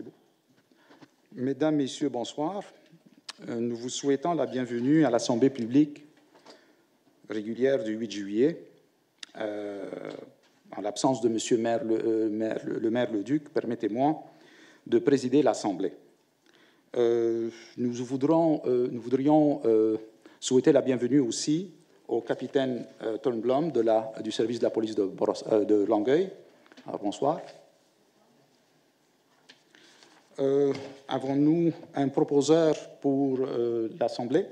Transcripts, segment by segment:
C'est bon. Mesdames, Messieurs, bonsoir. Nous vous souhaitons la bienvenue à l'Assemblée publique régulière du 8 juillet. En l'absence de M. le maire Leduc, permettez-moi de présider l'Assemblée. Nous voudrions souhaiter la bienvenue aussi au capitaine Turnblom du service de la police de Longueuil. Alors, bonsoir. Avons-nous un proposeur pour l'Assemblée?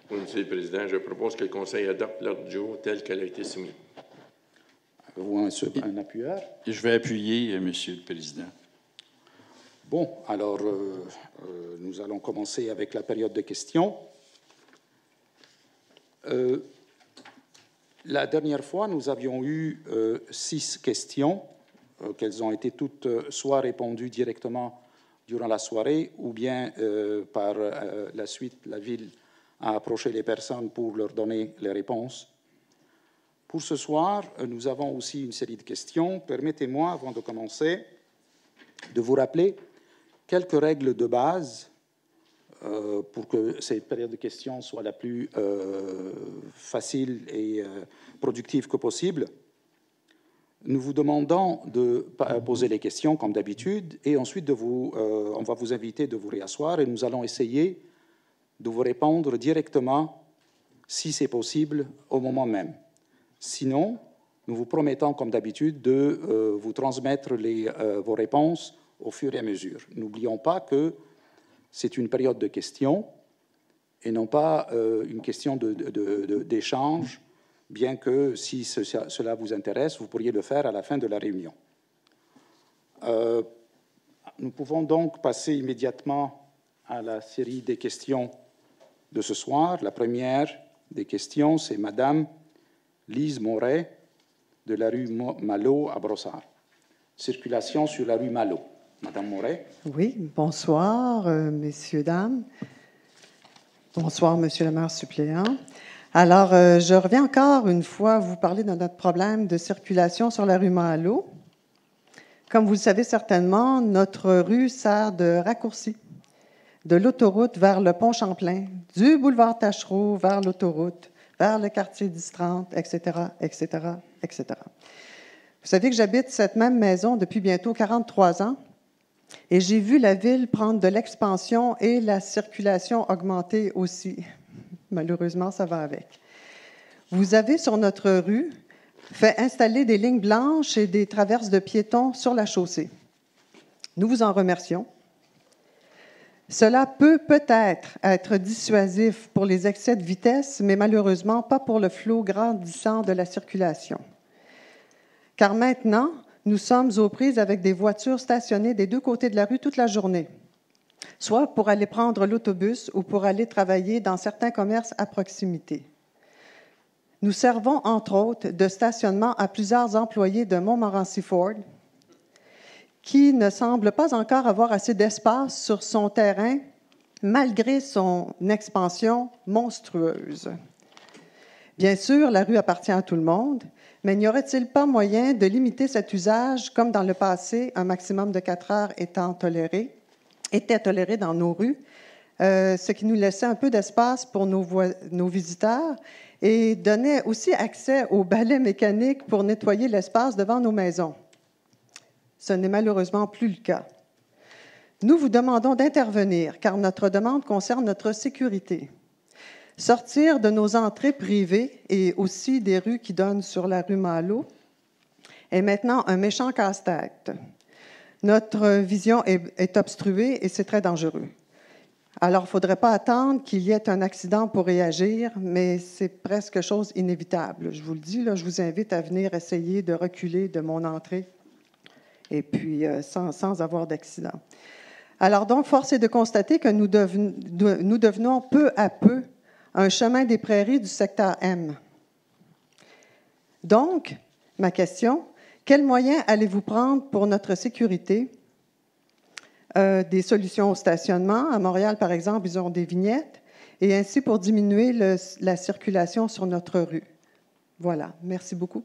Oui, Monsieur le Président, je propose que le Conseil adopte l'ordre du jour tel qu'elle a été soumis. Avez-vous un appuyeur? Je vais appuyer, Monsieur le Président. Bon, alors nous allons commencer avec la période de questions. La dernière fois, nous avions eu 6 questions, qu'elles ont été toutes soit répondues directement durant la soirée, ou bien par la suite, la Ville a approché les personnes pour leur donner les réponses. Pour ce soir, nous avons aussi une série de questions. Permettez-moi, avant de commencer, de vous rappeler quelques règles de base pour que cette période de questions soit la plus facile et productive que possible. Nous vous demandons de poser les questions comme d'habitude et ensuite on va vous inviter de vous réasseoir et nous allons essayer de vous répondre directement, si c'est possible, au moment même. Sinon, nous vous promettons, comme d'habitude, de vous transmettre vos réponses au fur et à mesure. N'oublions pas que c'est une période de questions et non pas une question d'échange, bien que si cela vous intéresse, vous pourriez le faire à la fin de la réunion. Nous pouvons donc passer immédiatement à la série des questions de ce soir. La première des questions, c'est Madame Lise Moret de la rue Malo à Brossard. Circulation sur la rue Malo. Madame Moret. Oui, bonsoir, messieurs, dames. Bonsoir, monsieur le maire suppléant. Alors, je reviens encore une fois vous parler de notre problème de circulation sur la rue Malo. Comme vous le savez certainement, notre rue sert de raccourci de l'autoroute vers le pont Champlain, du boulevard Tachereau vers l'autoroute, vers le quartier 10-30, etc., etc., etc. Vous savez que j'habite cette même maison depuis bientôt 43 ans et j'ai vu la ville prendre de l'expansion et la circulation augmenter aussi. Malheureusement, ça va avec. Vous avez sur notre rue fait installer des lignes blanches et des traverses de piétons sur la chaussée. Nous vous en remercions. Cela peut peut-être être dissuasif pour les excès de vitesse, mais malheureusement pas pour le flot grandissant de la circulation. Car maintenant, nous sommes aux prises avec des voitures stationnées des deux côtés de la rue toute la journée, soit pour aller prendre l'autobus ou pour aller travailler dans certains commerces à proximité. Nous servons, entre autres, de stationnement à plusieurs employés de Montmorency-Ford qui ne semble pas encore avoir assez d'espace sur son terrain, malgré son expansion monstrueuse. Bien sûr, la rue appartient à tout le monde, mais n'y aurait-il pas moyen de limiter cet usage, comme dans le passé, un maximum de 4 heures était toléré dans nos rues, ce qui nous laissait un peu d'espace pour nos visiteurs et donnait aussi accès aux balais mécaniques pour nettoyer l'espace devant nos maisons. Ce n'est malheureusement plus le cas. Nous vous demandons d'intervenir, car notre demande concerne notre sécurité. Sortir de nos entrées privées et aussi des rues qui donnent sur la rue Malo est maintenant un méchant casse-tête. Notre vision est obstruée et c'est très dangereux. Alors, il ne faudrait pas attendre qu'il y ait un accident pour réagir, mais c'est presque chose inévitable. Je vous le dis, là, je vous invite à venir essayer de reculer de mon entrée et puis sans avoir d'accident. Alors donc, force est de constater que nous devenons peu à peu un chemin des prairies du secteur M. Donc, ma question, quels moyens allez-vous prendre pour notre sécurité? Des solutions au stationnement. À Montréal, par exemple, ils ont des vignettes, et ainsi pour diminuer la circulation sur notre rue. Voilà. Merci beaucoup.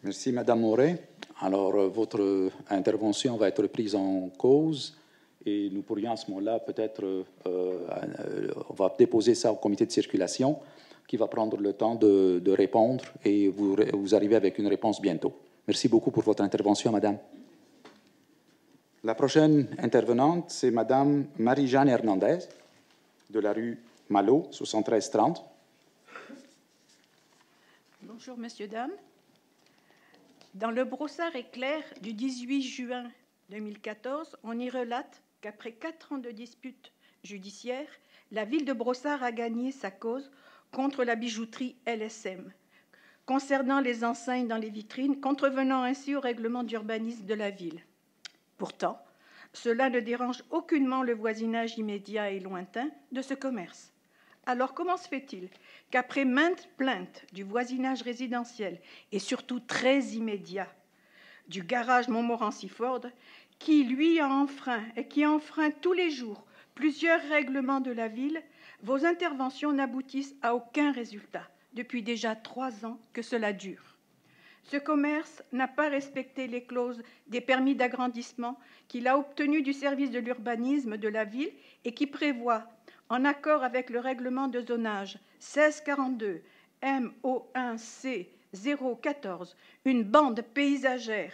Merci, Madame Moret. Alors, votre intervention va être prise en cause et nous pourrions à ce moment-là peut-être, on va déposer ça au comité de circulation qui va prendre le temps de répondre et vous arrivez avec une réponse bientôt. Merci beaucoup pour votre intervention, Madame. La prochaine intervenante, c'est Madame Marie-Jeanne Hernandez de la rue Malo, 7330. Bonjour, messieurs, dames. Dans le Brossard éclair du 18 juin 2014, on y relate qu'après 4 ans de dispute judiciaire, la ville de Brossard a gagné sa cause contre la bijouterie LSM, concernant les enseignes dans les vitrines, contrevenant ainsi au règlement d'urbanisme de la ville. Pourtant, cela ne dérange aucunement le voisinage immédiat et lointain de ce commerce. Alors comment se fait-il qu'après maintes plaintes du voisinage résidentiel et surtout très immédiat du garage Montmorency-Ford, qui lui a enfreint et qui enfreint tous les jours plusieurs règlements de la ville, vos interventions n'aboutissent à aucun résultat depuis déjà 3 ans que cela dure? Ce commerce n'a pas respecté les clauses des permis d'agrandissement qu'il a obtenus du service de l'urbanisme de la ville et qui prévoit, en accord avec le règlement de zonage 1642 MO1C 014, une bande paysagère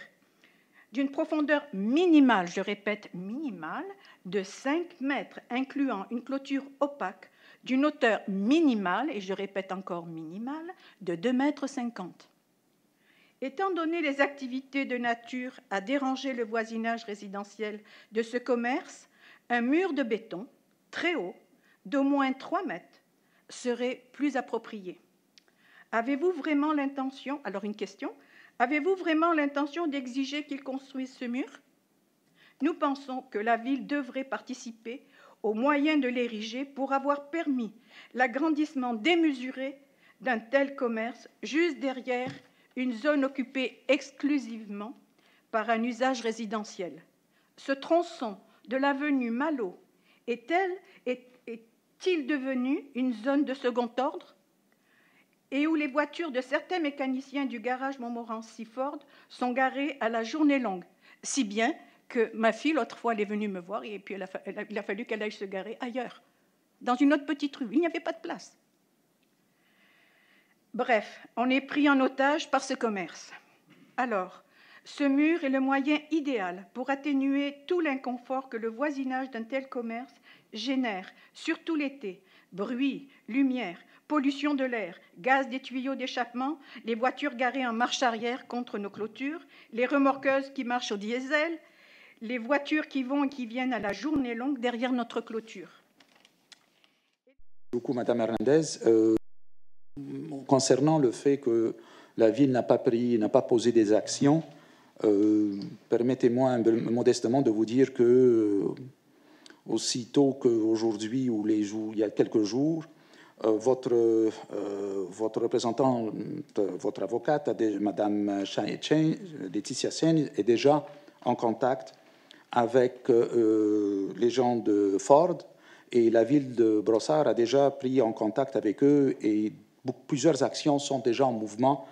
d'une profondeur minimale, je répète minimale, de 5 mètres, incluant une clôture opaque d'une hauteur minimale, et je répète encore minimale, de 2,50 m. Étant donné les activités de nature à déranger le voisinage résidentiel de ce commerce, un mur de béton très haut, d'au moins 3 mètres, serait plus approprié. Avez-vous vraiment l'intention, alors une question, avez-vous vraiment l'intention d'exiger qu'ils construisent ce mur? Nous pensons que la ville devrait participer aux moyens de l'ériger pour avoir permis l'agrandissement démesuré d'un tel commerce juste derrière une zone occupée exclusivement par un usage résidentiel. Ce tronçon de l'avenue Malo est-il devenu une zone de second ordre et où les voitures de certains mécaniciens du garage Montmorency-Ford sont garées à la journée longue, si bien que ma fille, l'autre fois, elle est venue me voir et puis il a fallu qu'elle aille se garer ailleurs, dans une autre petite rue. Il n'y avait pas de place. Bref, on est pris en otage par ce commerce. Alors, ce mur est le moyen idéal pour atténuer tout l'inconfort que le voisinage d'un tel commerce génère, surtout l'été. Bruit, lumière, pollution de l'air, gaz des tuyaux d'échappement, les voitures garées en marche arrière contre nos clôtures, les remorqueuses qui marchent au diesel, les voitures qui vont et qui viennent à la journée longue derrière notre clôture. Merci beaucoup, Madame Hernandez. Concernant le fait que la ville n'a pas posé des actions, permettez-moi modestement de vous dire que aussitôt qu'aujourd'hui ou il y a quelques jours, votre représentante, votre avocate, Madame Laetitia Sen, est déjà en contact avec les gens de Ford et la ville de Brossard a déjà pris en contact avec eux et plusieurs actions sont déjà en mouvement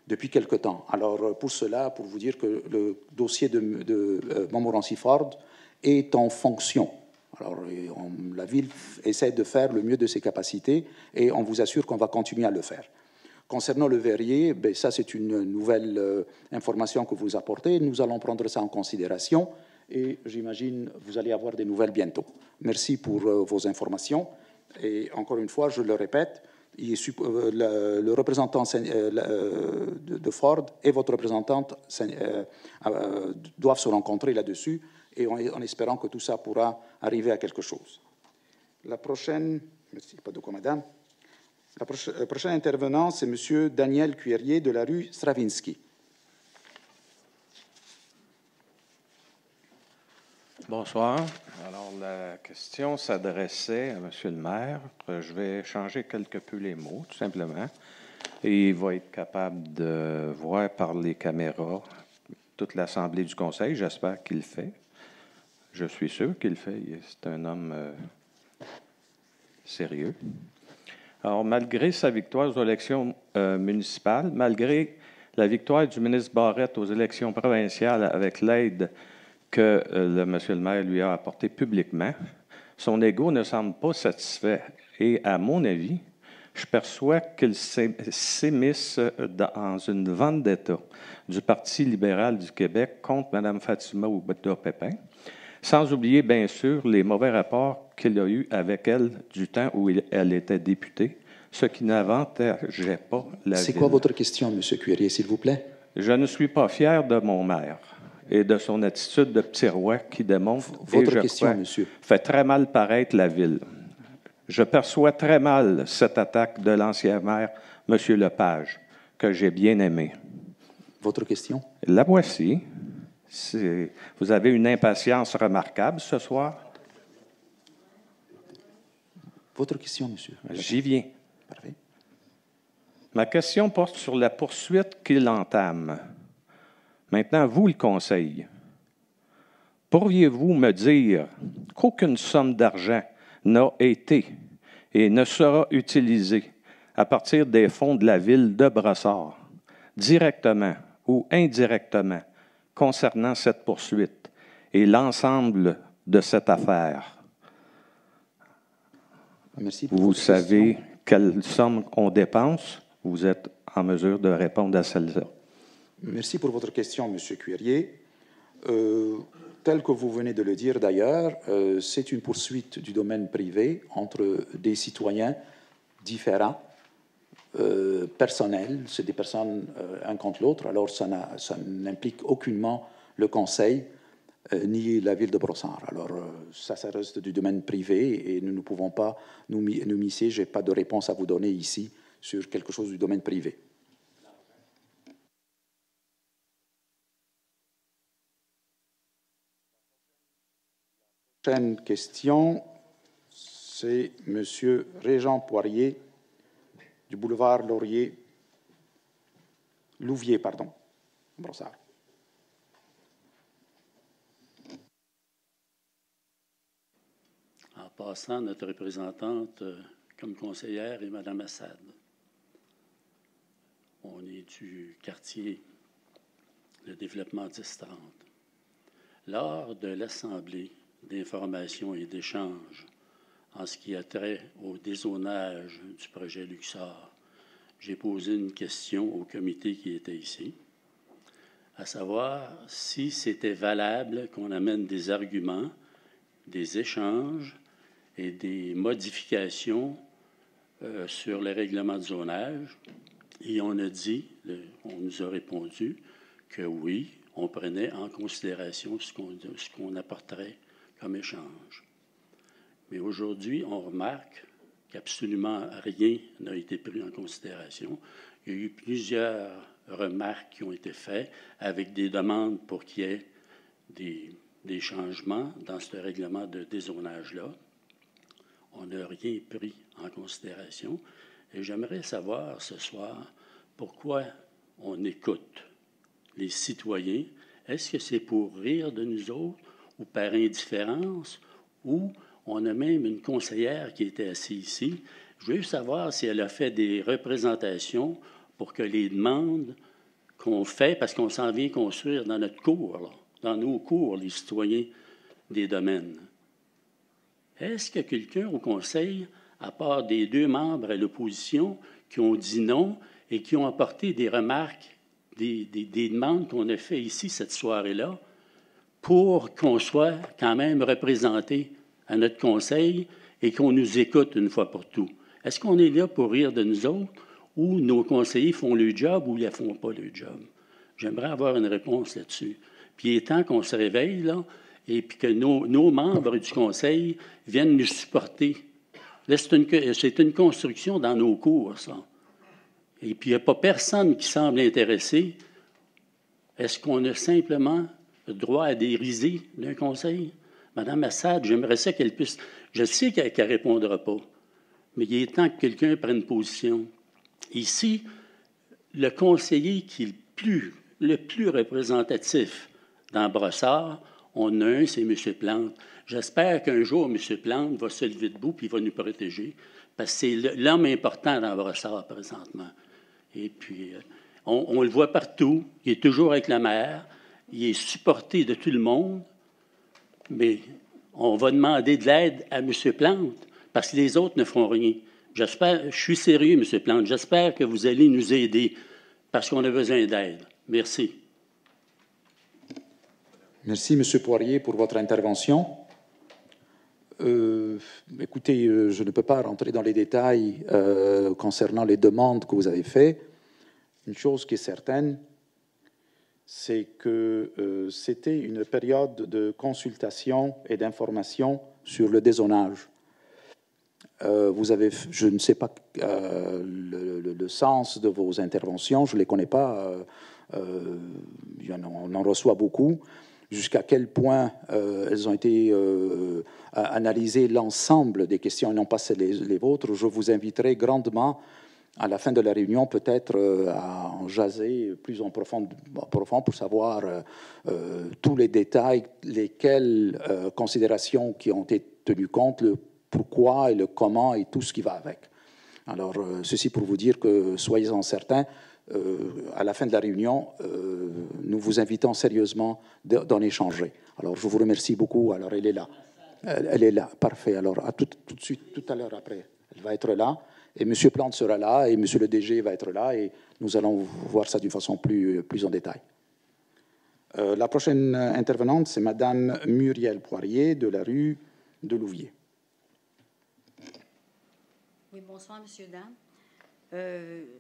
depuis quelque temps. Alors, pour cela, pour vous dire que le dossier de Montmorency-Ford est en fonction. Alors, la ville essaie de faire le mieux de ses capacités et on vous assure qu'on va continuer à le faire. Concernant le verrier, ben, ça, c'est une nouvelle information que vous apportez. Nous allons prendre ça en considération et j'imagine vous allez avoir des nouvelles bientôt. Merci pour vos informations. Et encore une fois, je le répète, le représentant de Ford et votre représentante doivent se rencontrer là-dessus et en espérant que tout ça pourra arriver à quelque chose. La prochaine, merci, pas de quoi, madame. Le prochain intervenant, c'est M. Daniel Cuirier de la rue Stravinsky. Bonsoir. Alors, la question s'adressait à M. le maire. Je vais changer quelque peu les mots, tout simplement. Et il va être capable de voir par les caméras toute l'Assemblée du Conseil. J'espère qu'il le fait. Je suis sûr qu'il le fait. C'est un homme sérieux. Alors, malgré sa victoire aux élections municipales, malgré La victoire du ministre Barrette aux élections provinciales avec l'aide que monsieur le maire lui a apportée publiquement, son ego ne semble pas satisfait. Et à mon avis, je perçois qu'il s'immisce dans une vendetta du Parti libéral du Québec contre Mme Fatima Ouboda-Pépin, sans oublier, bien sûr, les mauvais rapports qu'il a eus avec elle du temps où elle était députée, ce qui n'avantageait pas la ville. C'est quoi votre question, M. Cuérier, s'il vous plaît? Je ne suis pas fier de mon maire et de son attitude de petit roi qui démontre, Votre question, monsieur. Fait très mal paraître la ville. Je perçois très mal cette attaque de l'ancien maire, M. Lepage, que j'ai bien aimé. Votre question? La voici. Vous avez une impatience remarquable ce soir. Votre question, monsieur. J'y viens. Parfait. Ma question porte sur la poursuite qu'il entame. Maintenant, vous, le Conseil, pourriez-vous me dire qu'aucune somme d'argent n'a été et ne sera utilisée à partir des fonds de la ville de Brossard, directement ou indirectement, concernant cette poursuite et l'ensemble de cette affaire? Merci pour Vous votre savez question. quelle somme on dépense? Vous êtes en mesure de répondre à celle-là. Merci pour votre question, M. Cuérier. Tel que vous venez de le dire d'ailleurs, c'est une poursuite du domaine privé entre des citoyens différents, personnels, c'est des personnes un contre l'autre, alors ça n'implique aucunement le Conseil ni la ville de Brossard. Alors ça reste du domaine privé et nous ne pouvons pas nous misser, je n'ai pas de réponse à vous donner ici sur quelque chose du domaine privé. La prochaine question, c'est M. Régent Poirier du boulevard Louvier, Brossard. En passant, notre représentante comme conseillère est Mme Assad. On est du quartier de développement 1030. Lors de l'Assemblée d'information et d'échange en ce qui a trait au dézonage du projet Luxor, j'ai posé une question au comité qui était ici, à savoir si c'était valable qu'on amène des arguments, des échanges et des modifications sur le règlement de zonage. Et on nous a répondu que oui, on prenait en considération ce qu'on apporterait comme échange. Mais aujourd'hui, on remarque qu'absolument rien n'a été pris en considération. Il y a eu plusieurs remarques qui ont été faites avec des demandes pour qu'il y ait des changements dans ce règlement de dézonage-là. On n'a rien pris en considération. Et j'aimerais savoir ce soir pourquoi on écoute les citoyens. Est-ce que c'est pour rire de nous autres ou par indifférence, ou on a même une conseillère qui était assise ici. Je veux savoir si elle a fait des représentations pour que les demandes qu'on fait, parce qu'on s'en vient construire dans notre cour, là, dans nos cours, les citoyens des domaines. Est-ce que quelqu'un au Conseil, à part des deux membres à l'opposition, qui ont dit non et qui ont apporté des remarques, des demandes qu'on a fait ici cette soirée-là, pour qu'on soit quand même représenté à notre Conseil et qu'on nous écoute une fois pour tout? Est-ce qu'on est là pour rire de nous autres ou nos conseillers font le job ou ils ne font pas le job? J'aimerais avoir une réponse là-dessus. Puis il est temps qu'on se réveille, là, et puis que nos membres du Conseil viennent nous supporter. Là, c'est une construction dans nos cours, ça. Et puis il n'y a pas personne qui semble intéressé. Est-ce qu'on a simplement le droit à des risées d'un Conseil? Madame Assad, j'aimerais ça qu'elle puisse... Je sais qu'elle ne répondra pas, mais il est temps que quelqu'un prenne position. Ici, le conseiller qui est le plus représentatif dans Brossard, on a un, c'est M. Plante. J'espère qu'un jour, M. Plante va se lever debout et il va nous protéger, parce que c'est l'homme important dans Brossard présentement. Et puis, On le voit partout. Il est toujours avec la maire. Il est supporté de tout le monde. Mais on va demander de l'aide à M. Plante parce que les autres ne feront rien. J'espère, je suis sérieux, M. Plante. J'espère que vous allez nous aider parce qu'on a besoin d'aide. Merci. Merci, M. Poirier, pour votre intervention. Écoutez, je ne peux pas rentrer dans les détails concernant les demandes que vous avez faites. Une chose qui est certaine, c'est que c'était une période de consultation et d'information sur le dézonage. Vous avez, je ne sais pas le sens de vos interventions, je ne les connais pas, on en reçoit beaucoup. Jusqu'à quel point elles ont été analysées, l'ensemble des questions et non pas les vôtres. Je vous inviterai grandement à la fin de la réunion peut-être à en jaser plus en profond pour savoir tous les détails, lesquelles considérations qui ont été tenues compte, le pourquoi et le comment et tout ce qui va avec. Alors, ceci pour vous dire que soyez-en certains, à la fin de la réunion, nous vous invitons sérieusement d'en échanger. Alors, je vous remercie beaucoup. Alors, elle est là. Elle est là. Parfait. Alors, tout de suite, tout à l'heure après, elle va être là. Et M. Plante sera là, et M. le DG va être là, et nous allons voir ça d'une façon plus en détail. La prochaine intervenante, c'est Mme Muriel Poirier, de la rue de Louviers. Oui, bonsoir, M. Dame.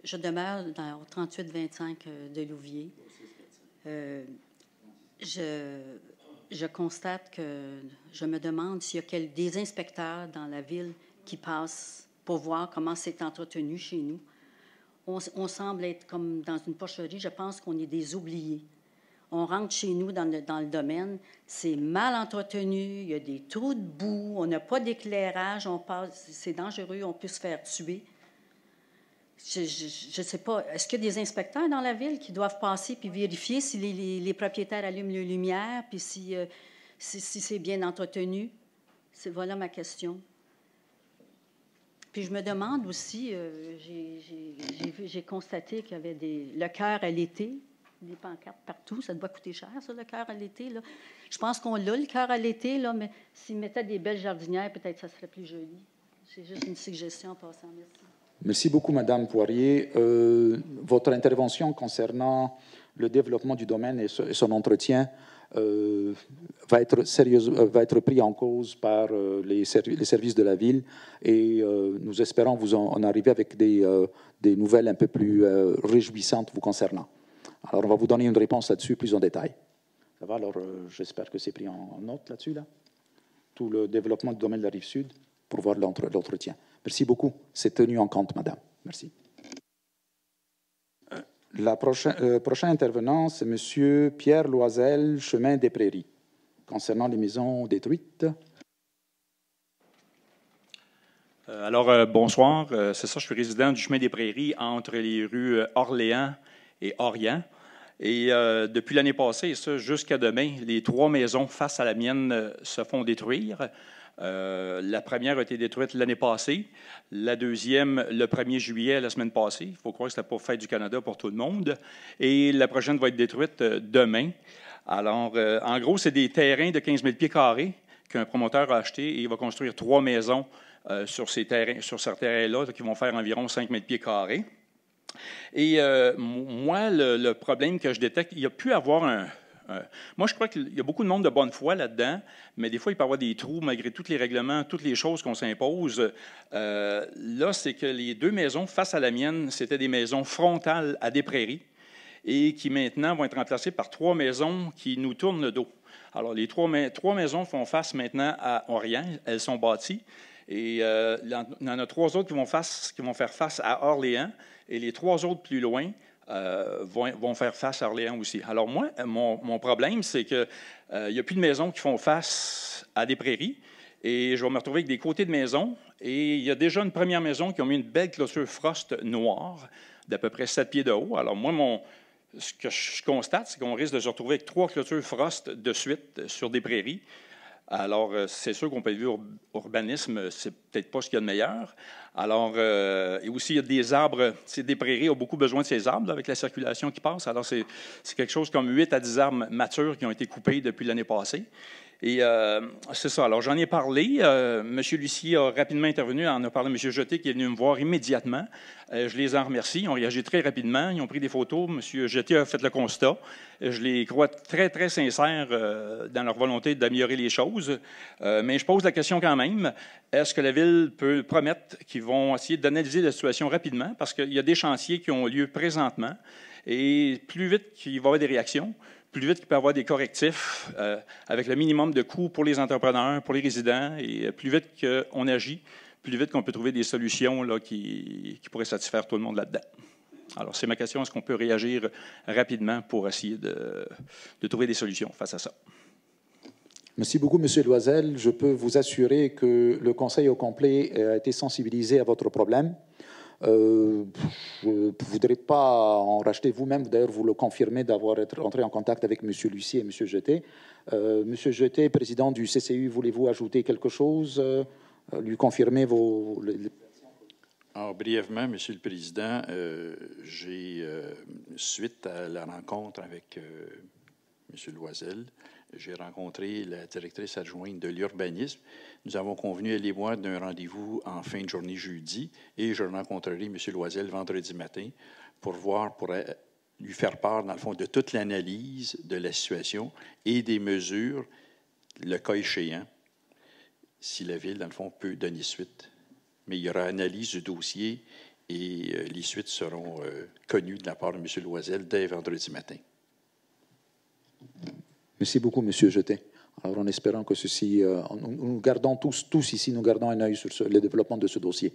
Je demeure au 3825 de Louviers. Je constate que je me demande s'il y a des inspecteurs dans la ville qui passent pour voir comment c'est entretenu chez nous. On semble être comme dans une pocherie. Je pense qu'on est des oubliés. On rentre chez nous dans le domaine, c'est mal entretenu, il y a des trous de boue, on n'a pas d'éclairage, c'est dangereux, on peut se faire tuer. Je ne sais pas, est-ce qu'il y a des inspecteurs dans la ville qui doivent passer puis vérifier si les propriétaires allument les lumières puis si c'est bien entretenu? Voilà ma question. Puis je me demande aussi, j'ai constaté qu'il y avait le cœur à l'été, des pancartes partout, ça doit coûter cher, ça, le cœur à l'été. Là. Je pense qu'on l'a, le cœur à l'été, là, mais s'ils mettaient des belles jardinières, peut-être que ça serait plus joli. C'est juste une suggestion en passant. Merci. Merci beaucoup, Madame Poirier. Votre intervention concernant le développement du domaine et son entretien va être pris en cause par les services de la ville et nous espérons vous en arriver avec des nouvelles un peu plus réjouissantes vous concernant. Alors, on va vous donner une réponse là-dessus plus en détail. Ça va? Alors, j'espère que c'est pris en note là-dessus, là. Tout le développement du domaine de la Rive-Sud pour voir l'entretien. Merci beaucoup. C'est tenu en compte, madame. Merci. Le prochain intervenant, c'est M. Pierre Loisel, Chemin des Prairies, concernant les maisons détruites. Alors, bonsoir. C'est ça, je suis résident du Chemin des Prairies entre les rues Orléans et Orient. Et depuis l'année passée, et ça jusqu'à demain, les 3 maisons face à la mienne se font détruire. La première a été détruite l'année passée, la deuxième le 1er juillet, la semaine passée. Il faut croire que ce n'était pas Fête du Canada pour tout le monde. Et la prochaine va être détruite demain. Alors, en gros, c'est des terrains de 15 000 pieds carrés qu'un promoteur a acheté et il va construire 3 maisons sur ces terrains-là qui vont faire environ 5 000 pieds carrés. Et moi, le problème que je détecte, il y a pu avoir moi, je crois qu'il y a beaucoup de monde de bonne foi là-dedans, mais des fois, il peut y avoir des trous malgré tous les règlements, toutes les choses qu'on s'impose. Là, c'est que les 2 maisons face à la mienne, c'était des maisons frontales à des prairies et qui maintenant vont être remplacées par 3 maisons qui nous tournent le dos. Alors, les 3 maisons font face maintenant à Orient. Elles sont bâties. Et il y en a 3 autres qui vont faire face à Orléans. Et les 3 autres plus loin vont faire face à Orléans aussi. Alors moi, mon problème, c'est qu'il n'y a plus de maisons qui font face à des prairies. Et je vais me retrouver avec des côtés de maisons. Et il y a déjà une première maison qui a mis une belle clôture frost noire d'à peu près 7 pieds de haut. Alors moi, ce que je constate, c'est qu'on risque de se retrouver avec 3 clôtures frost de suite sur des prairies. Alors, c'est sûr qu'on peut vivre urbanisme, c'est peut-être pas ce qu'il y a de meilleur. Alors, et aussi, il y a des arbres, des prairies ont beaucoup besoin de ces arbres là, avec la circulation qui passe. Alors, c'est quelque chose comme 8 à 10 arbres matures qui ont été coupés depuis l'année passée. Et c'est ça. Alors, j'en ai parlé. M. Lucie a rapidement intervenu. En a parlé à M. Jeté, qui est venu me voir immédiatement. Je les en remercie. Ils ont réagi très rapidement. Ils ont pris des photos. M. Jeté a fait le constat. Je les crois très, très sincères dans leur volonté d'améliorer les choses. Mais je pose la question quand même. Est-ce que la Ville peut promettre qu'ils vont essayer d'analyser la situation rapidement? Parce qu'il y a des chantiers qui ont lieu présentement. Et plus vite qu'il va y avoir des réactions, plus vite qu'il peut y avoir des correctifs avec le minimum de coûts pour les entrepreneurs, pour les résidents, et plus vite qu'on agit, plus vite qu'on peut trouver des solutions là, qui pourraient satisfaire tout le monde là-dedans. Alors, c'est ma question, est-ce qu'on peut réagir rapidement pour essayer de trouver des solutions face à ça? Merci beaucoup, M. Loisel. Je peux vous assurer que le Conseil au complet a été sensibilisé à votre problème. Je ne voudrais pas en racheter vous-même, d'ailleurs vous le confirmez d'avoir été entré en contact avec M. Lucie et M. Jeté. M. Jeté, président du CCU, voulez-vous ajouter quelque chose, lui confirmer vos... Alors, brièvement, M. le Président, suite à la rencontre avec M. Loisel, j'ai rencontré la directrice adjointe de l'urbanisme. Nous avons convenu, elle et moi, d'un rendez-vous en fin de journée jeudi et je rencontrerai M. Loisel vendredi matin pour lui faire part, dans le fond, de toute l'analyse de la situation et des mesures, le cas échéant, si la Ville, dans le fond, peut donner suite. Mais il y aura analyse du dossier et les suites seront connues de la part de M. Loisel dès vendredi matin. Merci beaucoup, M. Jeté. Alors, en espérant que ceci... nous gardons tous ici, nous gardons un œil sur le développement de ce dossier.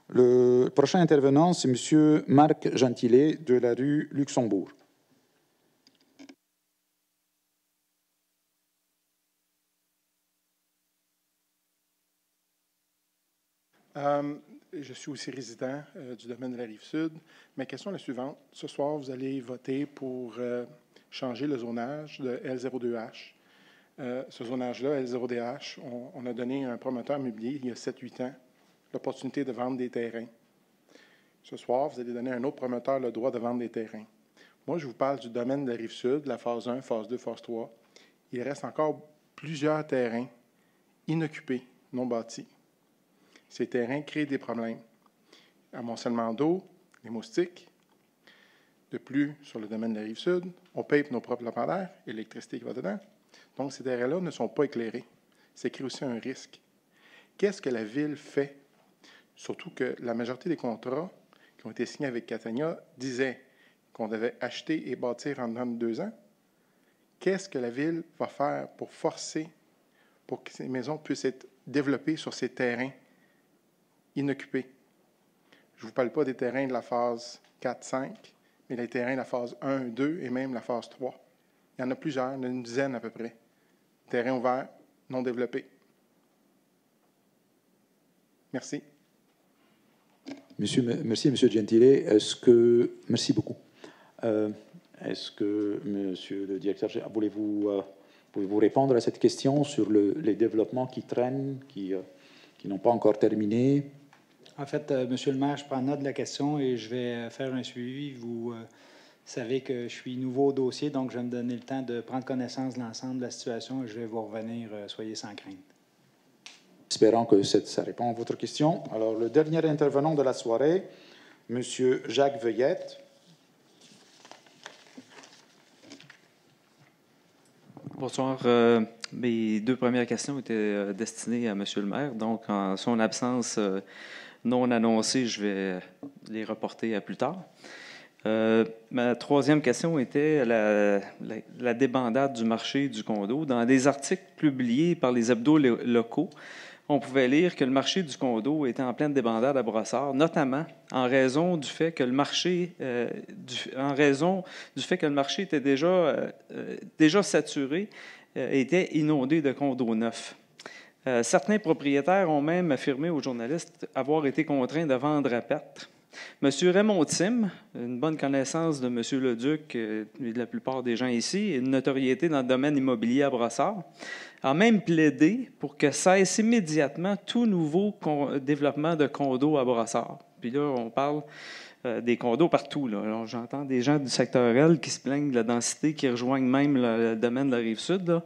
Le prochain intervenant, c'est M. Marc Gentilet de la rue Luxembourg. Je suis aussi résident du domaine de la Rive-Sud. Ma question est la suivante. Ce soir, vous allez voter pour changer le zonage de L02H. Ce zonage-là, L0DH, on a donné à un promoteur immobilier il y a 7-8 ans l'opportunité de vendre des terrains. Ce soir, vous allez donner à un autre promoteur le droit de vendre des terrains. Moi, je vous parle du domaine de la Rive-Sud, la phase 1, phase 2, phase 3. Il reste encore plusieurs terrains inoccupés, non bâtis. Ces terrains créent des problèmes. Amoncellement d'eau, les moustiques. De plus, sur le domaine de la Rive-Sud, on paye pour nos propres lampadaires, l'électricité qui va dedans. Donc, ces terrains-là ne sont pas éclairés. Ça crée aussi un risque. Qu'est-ce que la Ville fait? Surtout que la majorité des contrats qui ont été signés avec Catania disaient qu'on devait acheter et bâtir en 2 ans. Qu'est-ce que la Ville va faire pour forcer, pour que ces maisons puissent être développées sur ces terrains inoccupés? Je ne vous parle pas des terrains de la phase 4-5, mais les terrains de la phase 1, 2 et même la phase 3. Il y en a plusieurs, il y en a une dizaine à peu près. Terrains ouverts, non développés. Merci. Merci, M. Gentilet. Merci beaucoup. Est-ce que, Monsieur le directeur, pouvez-vous répondre à cette question sur les développements qui traînent, qui n'ont pas encore terminé? En fait, Monsieur le maire, je prends note de la question et je vais faire un suivi. Vous savez que je suis nouveau au dossier, donc je vais me donner le temps de prendre connaissance de l'ensemble de la situation et je vais vous revenir, soyez sans crainte. Espérons que ça répond à votre question. Alors, le dernier intervenant de la soirée, M. Jacques Veillette. Bonsoir. Mes 2 premières questions étaient destinées à M. le maire. Donc, en son absence non annoncée, je vais les reporter à plus tard. Ma 3e question était la débandade du marché du condo. Dans des articles publiés par les hebdos locaux, on pouvait lire que le marché du condo était en pleine débandade à Brossard, notamment en raison du fait que le marché, était déjà saturé, était inondé de condos neufs. Certains propriétaires ont même affirmé aux journalistes avoir été contraints de vendre à perte. M. Raymond Tim, une bonne connaissance de M. Leduc et de la plupart des gens ici, une notoriété dans le domaine immobilier à Brossard, a même plaidé pour que cesse immédiatement tout nouveau développement de condos à Brossard. Puis là, on parle des condos partout. Là. Alors, j'entends des gens du secteur L qui se plaignent de la densité, qui rejoignent même le domaine de la Rive-Sud. Là.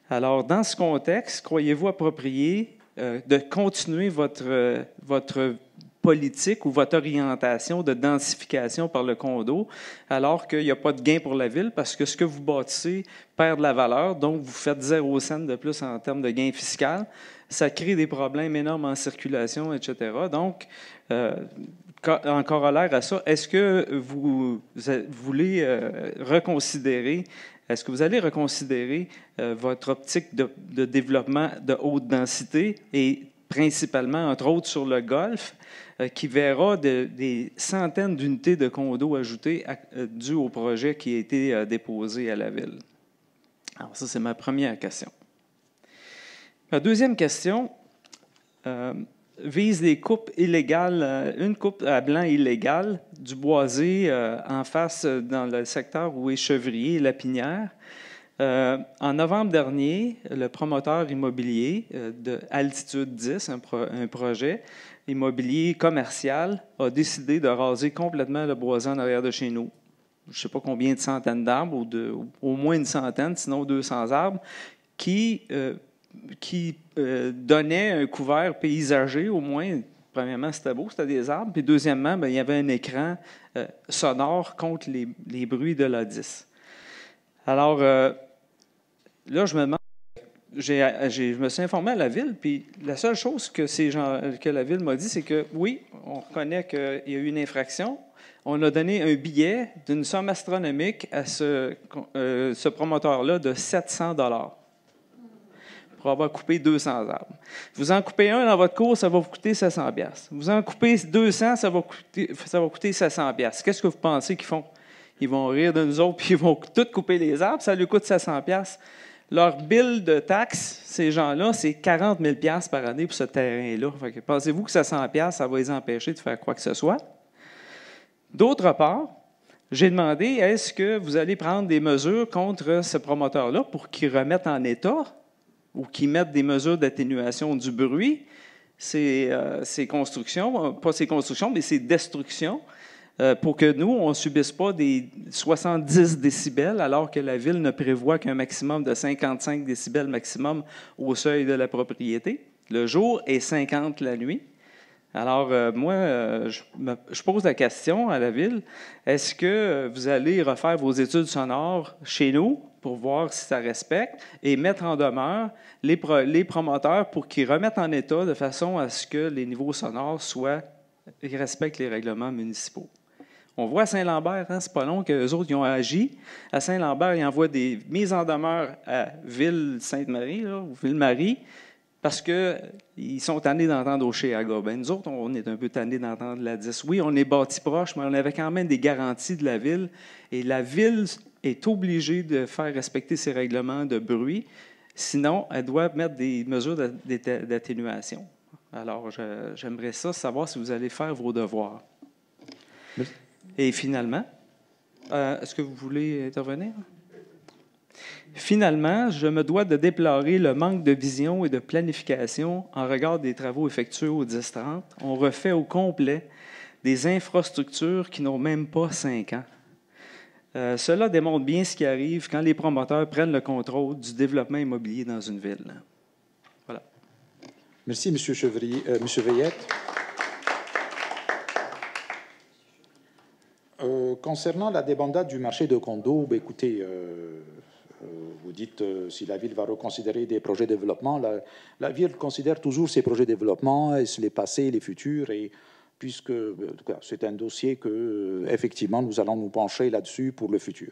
Alors, dans ce contexte, croyez-vous approprié de continuer votre politique ou votre orientation de densification par le condo, alors qu'il n'y a pas de gain pour la ville, parce que ce que vous bâtissez perd de la valeur, donc vous faites 0 cent de plus en termes de gain fiscal. Ça crée des problèmes énormes en circulation, etc. Donc, en corollaire à ça, est-ce que vous voulez reconsidérer, est-ce que vous allez reconsidérer votre optique de développement de haute densité et principalement, entre autres, sur le golfe, qui verra des centaines d'unités de condos ajoutées dues au projet qui a été déposé à la ville? Alors, ça, c'est ma première question. Ma deuxième question vise les coupes illégales, une coupe à blanc illégale du boisé en face dans le secteur où est Chevrier et Lapinière. En novembre dernier, le promoteur immobilier de Altitude 10, un projet immobilier commercial, a décidé de raser complètement le boisé en arrière de chez nous. Je ne sais pas combien de centaines d'arbres, ou au moins une centaine, sinon 200 arbres, qui donnaient un couvert paysager, au moins. Premièrement, c'était beau, c'était des arbres. Puis deuxièmement, il y avait un écran sonore contre les bruits de la 10. Alors, là, je me demande, je me suis informé à la Ville, puis la seule chose que la Ville m'a dit, c'est que oui, on reconnaît qu'il y a eu une infraction. On a donné un billet d'une somme astronomique à ce promoteur-là de 700 $ pour avoir coupé 200 arbres. Vous en coupez un dans votre cours, ça va vous coûter 700 $. Vous en coupez 200, ça va coûter 700 $. Qu'est-ce que vous pensez qu'ils font? Ils vont rire de nous autres, puis ils vont tout couper les arbres, ça lui coûte 700 $. Leur bill de taxes, ces gens-là, c'est 40 000 $ par année pour ce terrain-là. Pensez-vous que 700 $, ça va les empêcher de faire quoi que ce soit? D'autre part, j'ai demandé, est-ce que vous allez prendre des mesures contre ce promoteur-là pour qu'il remette en état ou qu'il mette des mesures d'atténuation du bruit, ces constructions, pas ces constructions, mais ces destructions, pour que nous, on ne subisse pas des 70 décibels, alors que la Ville ne prévoit qu'un maximum de 55 décibels maximum au seuil de la propriété, le jour, et 50 la nuit. Alors, moi, je pose la question à la Ville, est-ce que vous allez refaire vos études sonores chez nous pour voir si ça respecte et mettre en demeure les promoteurs pour qu'ils remettent en état de façon à ce que les niveaux sonores respectent les règlements municipaux? On voit à Saint-Lambert, hein, c'est pas long qu'eux autres ils ont agi. À Saint-Lambert, ils envoient des mises en demeure à Ville-Sainte-Marie, ou Ville-Marie, parce qu'ils sont tannés d'entendre Hochelaga. Ben, nous autres, on est un peu tannés d'entendre la 10. Oui, on est bâtis proche, mais on avait quand même des garanties de la Ville. Et la Ville est obligée de faire respecter ses règlements de bruit. Sinon, elle doit mettre des mesures d'atténuation. Alors, j'aimerais savoir si vous allez faire vos devoirs. Merci. Et finalement, est-ce que vous voulez intervenir? Finalement, je me dois de déplorer le manque de vision et de planification en regard des travaux effectués au 10-30. On refait au complet des infrastructures qui n'ont même pas 5 ans. Cela démontre bien ce qui arrive quand les promoteurs prennent le contrôle du développement immobilier dans une ville. Voilà. Merci, M. Veillette. Concernant la débandade du marché de condos, écoutez, vous dites si la Ville va reconsidérer des projets de développement. La Ville considère toujours ses projets de développement, les passés, les futurs, et puisque c'est un dossier que, effectivement, nous allons nous pencher là-dessus pour le futur.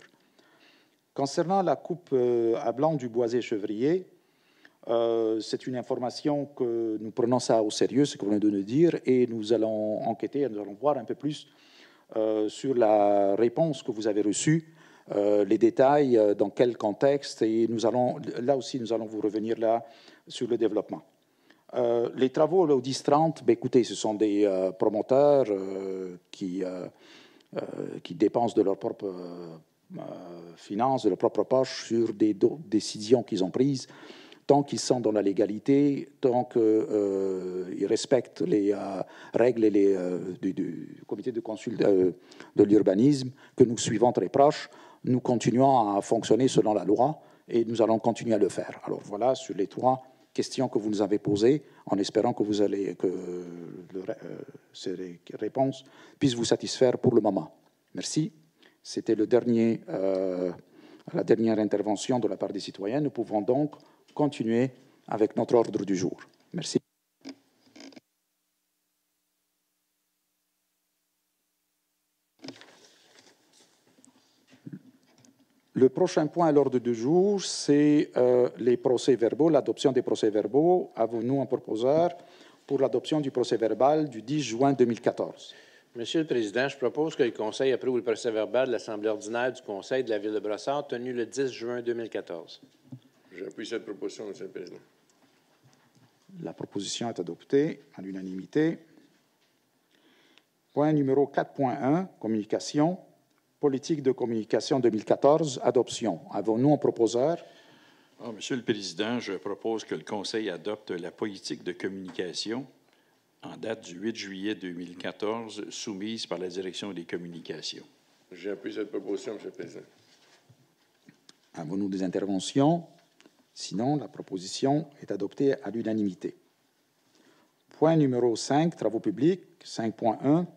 Concernant la coupe à blanc du boisé chevrier, c'est une information que nous prenons ça au sérieux, ce que vous venez de nous dire, et nous allons enquêter, nous allons voir un peu plus sur la réponse que vous avez reçue, les détails, dans quel contexte, et nous allons vous revenir là sur le développement. Les travaux au 10-30, écoutez, ce sont des promoteurs qui dépensent de leurs propres finances, de leur propre poche sur des décisions qu'ils ont prises tant qu'ils sont dans la légalité, tant qu'ils respectent les règles du comité de l'urbanisme, que nous suivons très proche, nous continuons à fonctionner selon la loi et nous allons continuer à le faire. Alors voilà sur les 3 questions que vous nous avez posées, en espérant que ces réponses puissent vous satisfaire pour le moment. Merci. C'était la dernière intervention de la part des citoyens. Nous pouvons donc continuer avec notre ordre du jour. Merci. Le prochain point à l'ordre du jour, c'est les procès-verbaux, l'adoption des procès-verbaux. Avons-nous un proposeur pour l'adoption du procès-verbal du 10 juin 2014? Monsieur le Président, je propose que le Conseil approuve le procès-verbal de l'Assemblée ordinaire du Conseil de la Ville de Brossard, tenu le 10 juin 2014. J'appuie cette proposition, Monsieur le Président. La proposition est adoptée à l'unanimité. Point numéro 4.1, communication. Politique de communication 2014, adoption. Avons-nous un proposeur? Monsieur le Président, je propose que le Conseil adopte la politique de communication en date du 8 juillet 2014, soumise par la Direction des communications. J'appuie cette proposition, Monsieur le Président. Avons-nous des interventions? Sinon, la proposition est adoptée à l'unanimité. Point numéro 5, travaux publics, 5.1.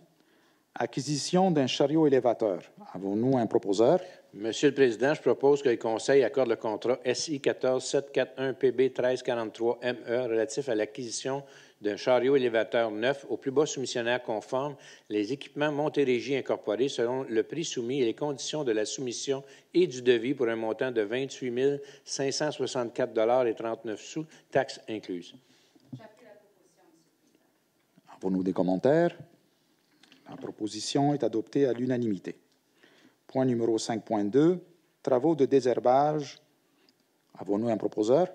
Acquisition d'un chariot élévateur. Avons-nous un proposeur? Monsieur le Président, je propose que le Conseil accorde le contrat SI 14741 PB 1343 ME relatif à l'acquisition d'un chariot élévateur neuf au plus bas soumissionnaire conforme, les équipements Montérégie incorporés selon le prix soumis et les conditions de la soumission et du devis pour un montant de 28 564,39 $, taxes incluses. Avons-nous des commentaires? La proposition est adoptée à l'unanimité. Point numéro 5.2, travaux de désherbage. Avons-nous un proposeur?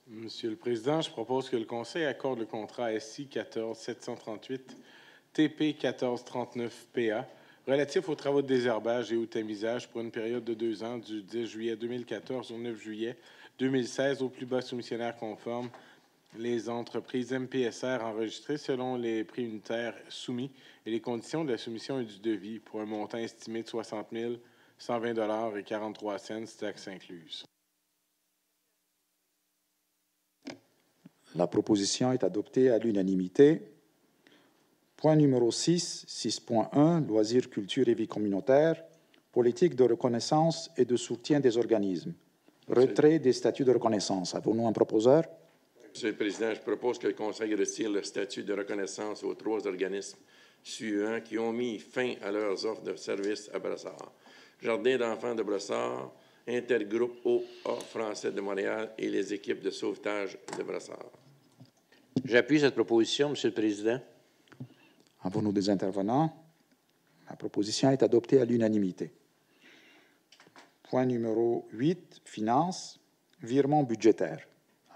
Monsieur le Président, je propose que le Conseil accorde le contrat SI 14738 TP 1439 PA relatif aux travaux de désherbage et au tamisage pour une période de 2 ans du 10 juillet 2014 au 9 juillet 2016 au plus bas soumissionnaire conforme, les entreprises MPSR enregistrées selon les prix unitaires soumis et les conditions de la soumission et du devis pour un montant estimé de 60 120 et 43 cents, taxes incluses. La proposition est adoptée à l'unanimité. Point numéro 6, 6.1, loisirs, culture et vie communautaire, politique de reconnaissance et de soutien des organismes. Retrait des statuts de reconnaissance. Avons-nous un proposeur? Monsieur le Président, je propose que le Conseil retire le statut de reconnaissance aux 3 organismes suivants qui ont mis fin à leurs offres de services à Brossard. Jardin d'enfants de Brossard, Intergroupe OA français de Montréal et les équipes de sauvetage de Brossard. J'appuie cette proposition, Monsieur le Président. Avons-nous des intervenants? La proposition est adoptée à l'unanimité. Point numéro 8, finances, virement budgétaire.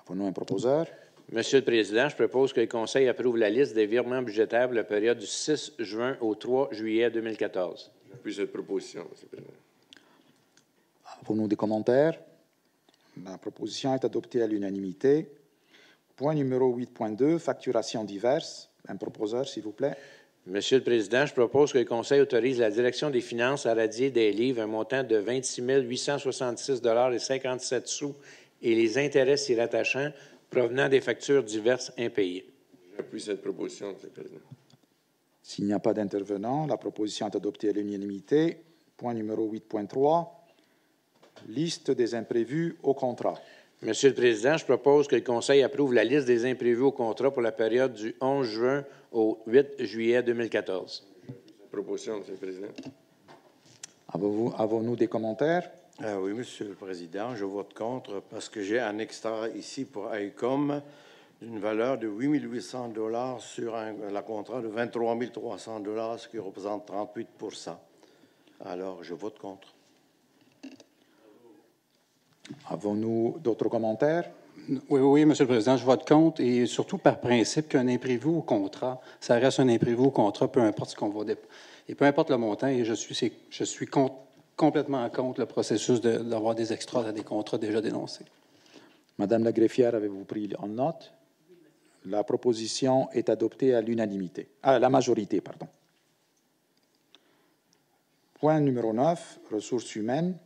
Avons-nous un proposeur? Monsieur le Président, je propose que le Conseil approuve la liste des virements budgétaires pour la période du 6 juin au 3 juillet 2014. J'appuie cette proposition, Monsieur le Président. Avons-nous des commentaires? La proposition est adoptée à l'unanimité. Point numéro 8.2, facturation diverses. Un proposeur, s'il vous plaît. Monsieur le Président, je propose que le Conseil autorise la Direction des finances à radier des livres un montant de 26 866,57 $ et les intérêts s'y rattachant provenant des factures diverses impayées. J'appuie cette proposition, Monsieur le Président. S'il n'y a pas d'intervenant, la proposition est adoptée à l'unanimité. Point numéro 8.3, liste des imprévus au contrat. Monsieur le Président, je propose que le Conseil approuve la liste des imprévus au contrat pour la période du 11 juin au 8 juillet 2014. Proposition, Monsieur le Président. Avons-nous des commentaires? Oui, Monsieur le Président, je vote contre parce que j'ai un extra ici pour ICOM d'une valeur de 8 800 $ sur un contrat de 23 300 $, ce qui représente 38 %. Alors, je vote contre. Avons-nous d'autres commentaires? Oui, Monsieur le Président, je vote contre et surtout par principe qu'un imprévu au contrat, ça reste un imprévu au contrat, peu importe ce qu'on va et peu importe le montant. Et je suis complètement contre le processus d'avoir des extras à des contrats déjà dénoncés. Madame la greffière, avez-vous pris en note? La proposition est adoptée à l'unanimité, à la majorité, pardon. Point numéro 9, ressources humaines.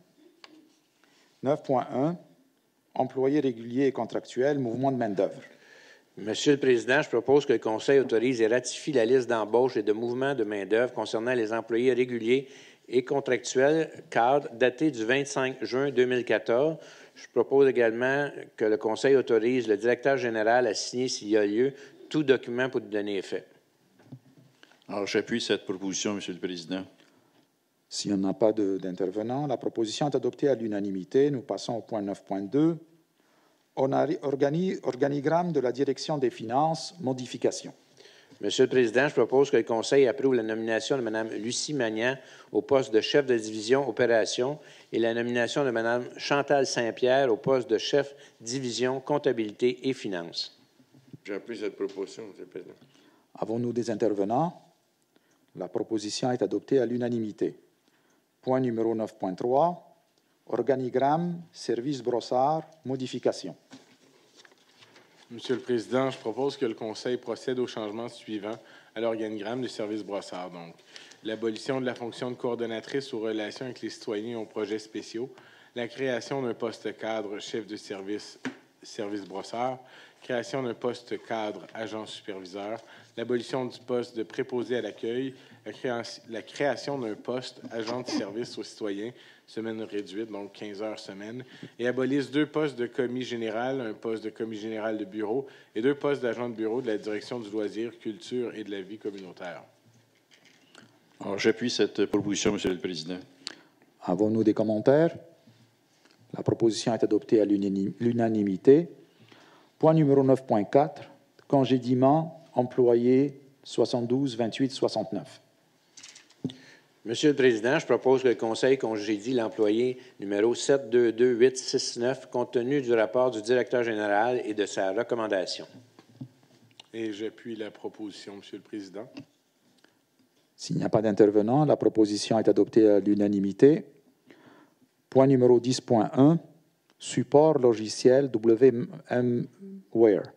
9.1, employés réguliers et contractuels, mouvement de main-d'œuvre. Monsieur le Président, je propose que le Conseil autorise et ratifie la liste d'embauche et de mouvement de main-d'œuvre concernant les employés réguliers et contractuels cadres datée du 25 juin 2014. Je propose également que le Conseil autorise le directeur général à signer, s'il y a lieu, tout document pour lui donner effet. Alors, j'appuie cette proposition, Monsieur le Président. S'il n'y en a pas d'intervenants, la proposition est adoptée à l'unanimité. Nous passons au point 9.2. Organigramme de la direction des finances, modification. Monsieur le Président, je propose que le Conseil approuve la nomination de Mme Lucie Magnan au poste de chef de division opération et la nomination de Mme Chantal Saint-Pierre au poste de chef division comptabilité et finances. J'appuie cette proposition, Monsieur le Président. Avons-nous des intervenants? La proposition est adoptée à l'unanimité. Point numéro 9.3. Organigramme, service brossard, modification. Monsieur le Président, je propose que le Conseil procède au changement suivant à l'organigramme du service brossard. Donc, l'abolition de la fonction de coordonnatrice aux relations avec les citoyens et aux projets spéciaux, la création d'un poste cadre chef de service brossard, création d'un poste cadre agent superviseur, l'abolition du poste de préposé à l'accueil, la création d'un poste agent de service aux citoyens, semaine réduite, donc 15 heures semaine, et abolissent 2 postes de commis général, un poste de commis général de bureau et 2 postes d'agent de bureau de la direction du loisir, culture et de la vie communautaire. Alors, j'appuie cette proposition, Monsieur le Président. Avons-nous des commentaires? La proposition est adoptée à l'unanimité. Point numéro 9.4, congédiement, employé 72 28 69. Monsieur le Président, je propose que le Conseil congédie l'employé numéro 722869 compte tenu du rapport du directeur général et de sa recommandation. Et j'appuie la proposition, Monsieur le Président. S'il n'y a pas d'intervenant, la proposition est adoptée à l'unanimité. Point numéro 10.1, support logiciel WMware.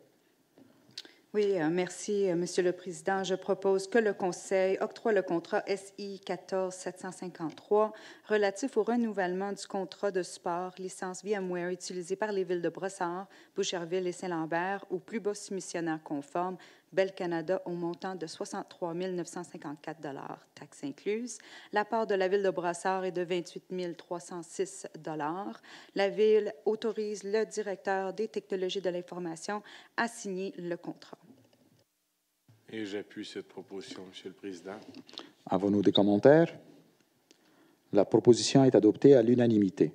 Oui, merci, Monsieur le Président. Je propose que le Conseil octroie le contrat SI 14-753 relatif au renouvellement du contrat de support licence VMware utilisé par les villes de Brossard, Boucherville et Saint-Lambert au plus bas soumissionnaire conforme, Bell Canada, au montant de 63 954 $, taxes incluses. La part de la ville de Brossard est de 28 306 $. La ville autorise le directeur des technologies de l'information à signer le contrat. Et j'appuie cette proposition, Monsieur le Président. Avons-nous des commentaires? La proposition est adoptée à l'unanimité.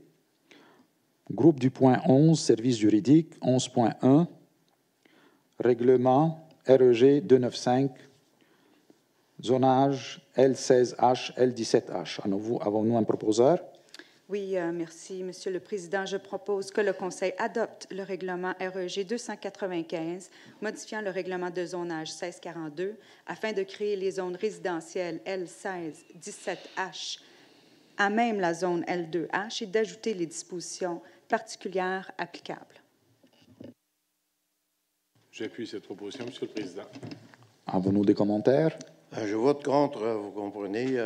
Groupe du point 11, service juridique, 11.1, règlement REG 295, zonage L16H, L17H. Avons-nous un proposeur? Oui, merci, Monsieur le Président. Je propose que le Conseil adopte le règlement REG 295, modifiant le règlement de zonage 1642 afin de créer les zones résidentielles L16-17H à même la zone L2H et d'ajouter les dispositions particulières applicables. J'appuie cette proposition, Monsieur le Président. Avons-nous des commentaires? Je vote contre, vous comprenez.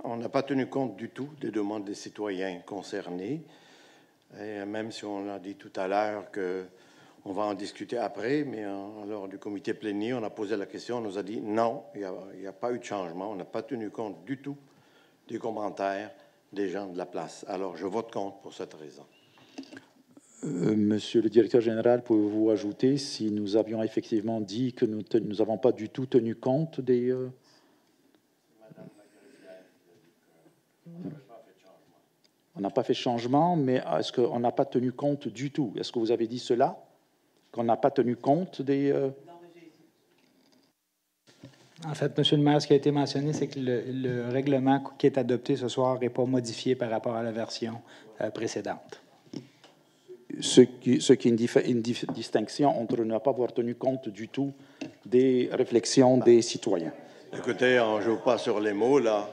On n'a pas tenu compte du tout des demandes des citoyens concernés. Et même si on a dit tout à l'heure qu'on va en discuter après, mais lors du comité plénier, on a posé la question, on nous a dit non, il n'y a pas eu de changement. On n'a pas tenu compte du tout des commentaires des gens de la place. Alors, je vote contre pour cette raison. Monsieur le directeur général, pouvez-vous ajouter si nous avions effectivement dit que nous n'avons pas du tout tenu compte des... On n'a pas fait de changement, mais est-ce qu'on n'a pas tenu compte du tout? Est-ce que vous avez dit cela? Qu'on n'a pas tenu compte des... En fait, Monsieur le maire, ce qui a été mentionné, c'est que le règlement qui est adopté ce soir n'est pas modifié par rapport à la version précédente. Ce qui est une distinction entre ne pas avoir tenu compte du tout des réflexions des citoyens. Écoutez, on ne joue pas sur les mots, là.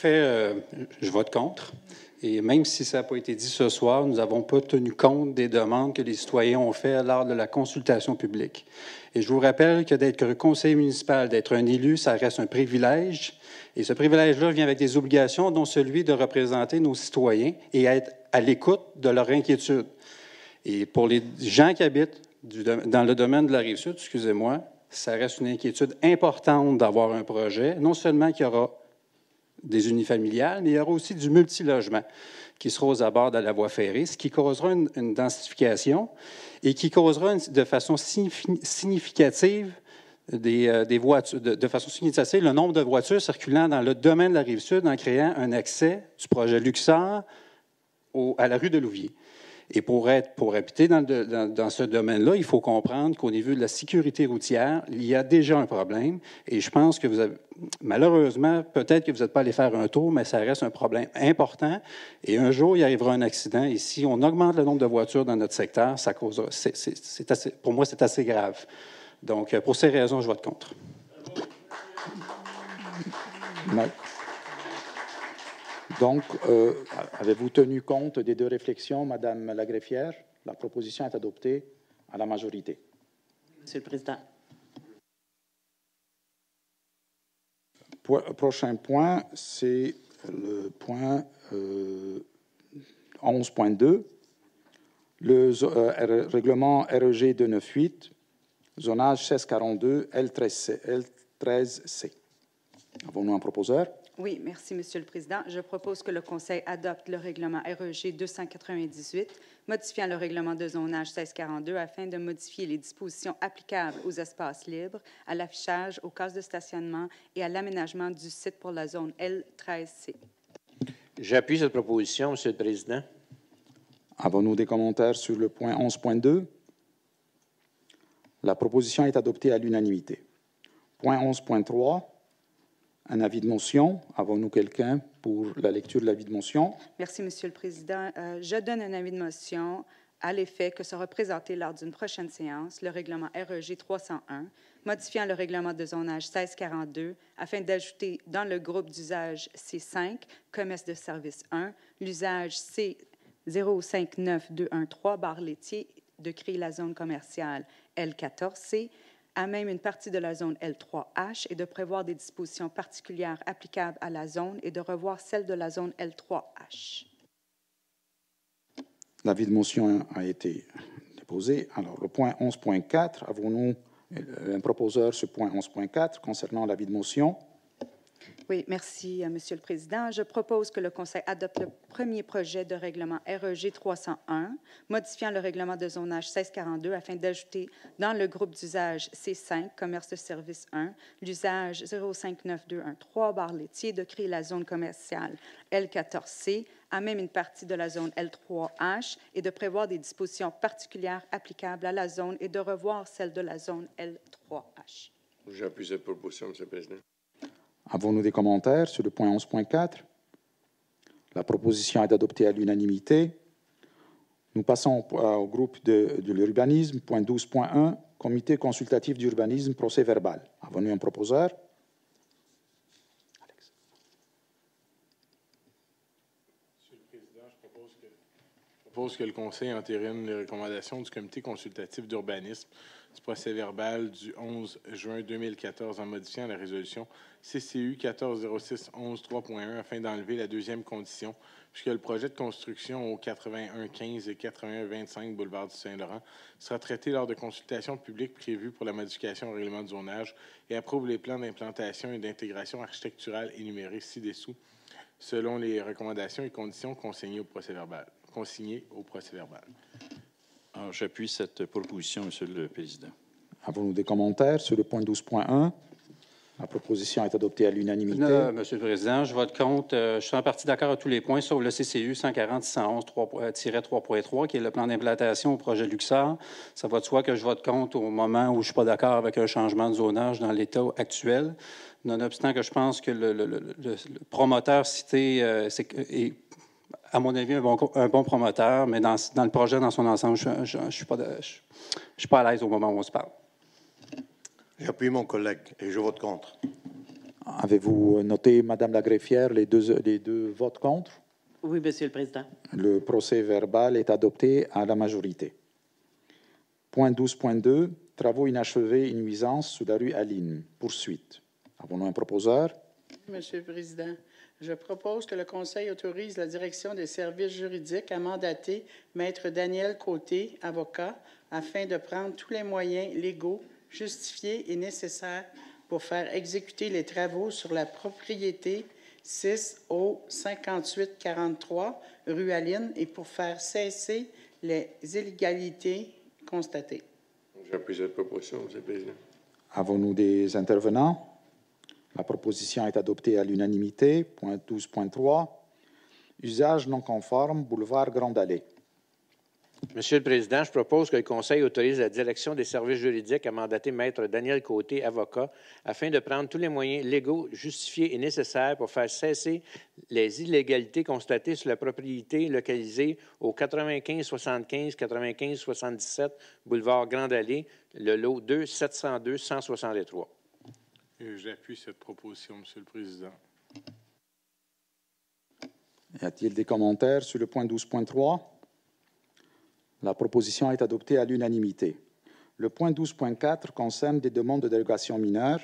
fait, je vote contre. Et même si ça n'a pas été dit ce soir, nous n'avons pas tenu compte des demandes que les citoyens ont faites lors de la consultation publique. Et je vous rappelle que d'être conseiller municipal, d'être un élu, ça reste un privilège. Et ce privilège-là vient avec des obligations, dont celui de représenter nos citoyens et être à l'écoute de leurs inquiétudes. Et pour les gens qui habitent dans le domaine de la Rive-Sud, excusez-moi, ça reste une inquiétude importante d'avoir un projet, non seulement qu'il y aura des unifamiliales, mais il y aura aussi du multilogement qui sera aux abords de la voie ferrée, ce qui causera une densification et qui causera de façon significative des voitures, de façon significative le nombre de voitures circulant dans le domaine de la Rive-Sud en créant un accès du projet Luxor à la rue de Louviers. Et pour habiter dans ce domaine-là, il faut comprendre qu'au niveau de la sécurité routière, il y a déjà un problème. Et je pense que vous avez, malheureusement, peut-être que vous n'êtes pas allé faire un tour, mais ça reste un problème important. Et un jour, il arrivera un accident. Et si on augmente le nombre de voitures dans notre secteur, ça causera, pour moi, c'est assez grave. Donc, pour ces raisons, je vote contre. Donc, avez-vous tenu compte des deux réflexions, Madame la greffière? La proposition est adoptée à la majorité. Monsieur le Président. Prochain point, c'est le point 11.2, le règlement REG 298, zonage 1642 L13C. Avons-nous un proposeur? Oui, merci, Monsieur le Président. Je propose que le Conseil adopte le règlement REG 298, modifiant le règlement de zonage 1642 afin de modifier les dispositions applicables aux espaces libres, à l'affichage, aux cases de stationnement et à l'aménagement du site pour la zone L13C. J'appuie cette proposition, Monsieur le Président. Avons-nous des commentaires sur le point 11.2? La proposition est adoptée à l'unanimité. Point 11.3. Un avis de motion. Avons-nous quelqu'un pour la lecture de l'avis de motion? Merci, Monsieur le Président. Je donne un avis de motion à l'effet que sera présenté lors d'une prochaine séance le règlement REG 301, modifiant le règlement de zonage 1642 afin d'ajouter dans le groupe d'usage C5, commerce de service 1, l'usage C059213 barre laitier de créer la zone commerciale L14C, à même une partie de la zone L3H et de prévoir des dispositions particulières applicables à la zone et de revoir celle de la zone L3H. L'avis de motion a été déposé. Alors, le point 11.4, avons-nous un proposeur sur point 11.4 concernant l'avis de motion? Oui, merci, Monsieur le Président. Je propose que le Conseil adopte le premier projet de règlement REG 301, modifiant le règlement de zonage 1642 afin d'ajouter dans le groupe d'usage C5, commerce de service 1, l'usage 059213 barre laitier de créer la zone commerciale L14C, à même une partie de la zone L3H et de prévoir des dispositions particulières applicables à la zone et de revoir celle de la zone L3H. J'appuie cette proposition, Monsieur le Président. Avons-nous des commentaires sur le point 11.4? La proposition est adoptée à l'unanimité. Nous passons au groupe de l'urbanisme, point 12.1, comité consultatif d'urbanisme, procès verbal. Avons-nous un proposeur? Alex. Monsieur le Président, je propose que le Conseil entérine les recommandations du comité consultatif d'urbanisme du procès verbal du 11 juin 2014 en modifiant la résolution CCU 1406-11-3.1 afin d'enlever la deuxième condition, puisque le projet de construction au 8115 et 8125 boulevard du Saint-Laurent sera traité lors de consultations publiques prévues pour la modification au règlement de zonage et approuve les plans d'implantation et d'intégration architecturale énumérés ci-dessous, selon les recommandations et conditions consignées au procès verbal. Alors, j'appuie cette proposition, Monsieur le Président. Avons-nous des commentaires sur le point 12.1? La proposition est adoptée à l'unanimité. Monsieur le Président, je vote contre. Je suis en partie d'accord à tous les points, sauf le CCU 140-611-3.3, qui est le plan d'implantation au projet Luxor. Ça va de soi que je vote contre au moment où je ne suis pas d'accord avec un changement de zonage dans l'état actuel. Nonobstant que je pense que le promoteur cité est, à mon avis, un bon promoteur, mais dans le projet dans son ensemble, je ne suis pas à l'aise au moment où on se parle. J'appuie mon collègue et je vote contre. Avez-vous noté, Madame la greffière, les deux votes contre? Oui, Monsieur le Président. Le procès-verbal est adopté à la majorité. Point 12.2, travaux inachevés et nuisances sur la rue Aline. Poursuite. Avons-nous un proposeur? Monsieur le Président, je propose que le Conseil autorise la Direction des services juridiques à mandater Maître Daniel Côté, avocat, afin de prendre tous les moyens légaux justifiés et nécessaires pour faire exécuter les travaux sur la propriété 6 au 5843 rue Aline et pour faire cesser les illégalités constatées. J'appuie cette proposition, Monsieur le Président. Avons-nous des intervenants? La proposition est adoptée à l'unanimité. Point 12.3. Usage non conforme, boulevard Grande Allée. Monsieur le Président, je propose que le Conseil autorise la Direction des services juridiques à mandater Maître Daniel Côté, avocat, afin de prendre tous les moyens légaux justifiés et nécessaires pour faire cesser les illégalités constatées sur la propriété localisée au 9575 9577 boulevard Grande Allée, le lot 2 702 163. J'appuie cette proposition, Monsieur le Président. Y a-t-il des commentaires sur le point 12.3? La proposition est adoptée à l'unanimité. Le point 12.4 concerne des demandes de dérogation mineure.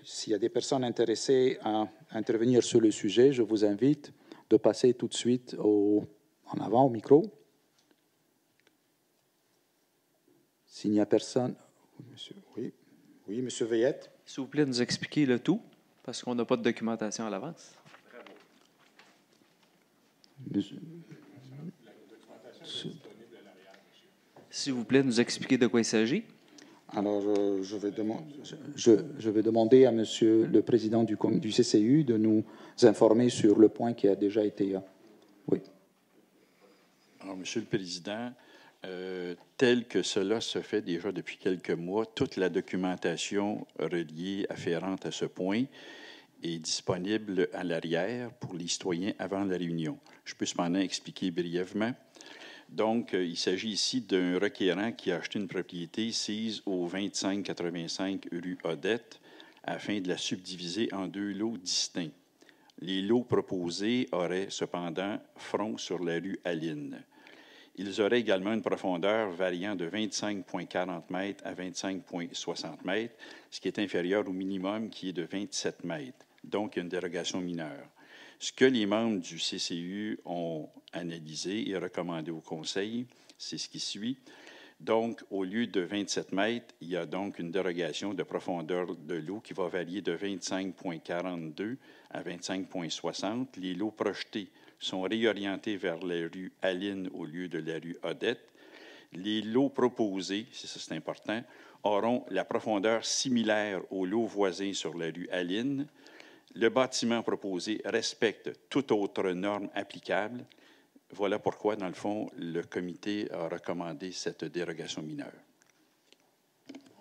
S'il y a des personnes intéressées à intervenir sur le sujet, je vous invite de passer tout de suite en avant au micro. S'il n'y a personne... Monsieur, oui. Oui, Monsieur Veillette. S'il vous plaît, nous expliquer le tout, parce qu'on n'a pas de documentation à l'avance. S'il vous plaît, nous expliquer de quoi il s'agit. Alors, je vais demander à Monsieur le Président du CCU de nous informer sur le point qui a déjà été... Oui. Alors, Monsieur le Président, tel que cela se fait déjà depuis quelques mois, toute la documentation reliée, afférente à ce point, est disponible à l'arrière pour les citoyens avant la réunion. Je peux cependant expliquer brièvement. Donc, il s'agit ici d'un requérant qui a acheté une propriété sise au 2585 rue Odette afin de la subdiviser en deux lots distincts. Les lots proposés auraient cependant front sur la rue Aline. Ils auraient également une profondeur variant de 25,40 mètres à 25,60 mètres, ce qui est inférieur au minimum qui est de 27 mètres. Donc, il y a une dérogation mineure. Ce que les membres du CCU ont analysé et recommandé au Conseil, c'est ce qui suit. Donc, au lieu de 27 mètres, il y a donc une dérogation de profondeur de l'eau qui va varier de 25,42 à 25,60. Les lots projetés sont réorientés vers la rue Aline au lieu de la rue Odette. Les lots proposés, c'est important, auront la profondeur similaire aux lots voisins sur la rue Aline. Le bâtiment proposé respecte toute autre norme applicable. Voilà pourquoi, dans le fond, le comité a recommandé cette dérogation mineure.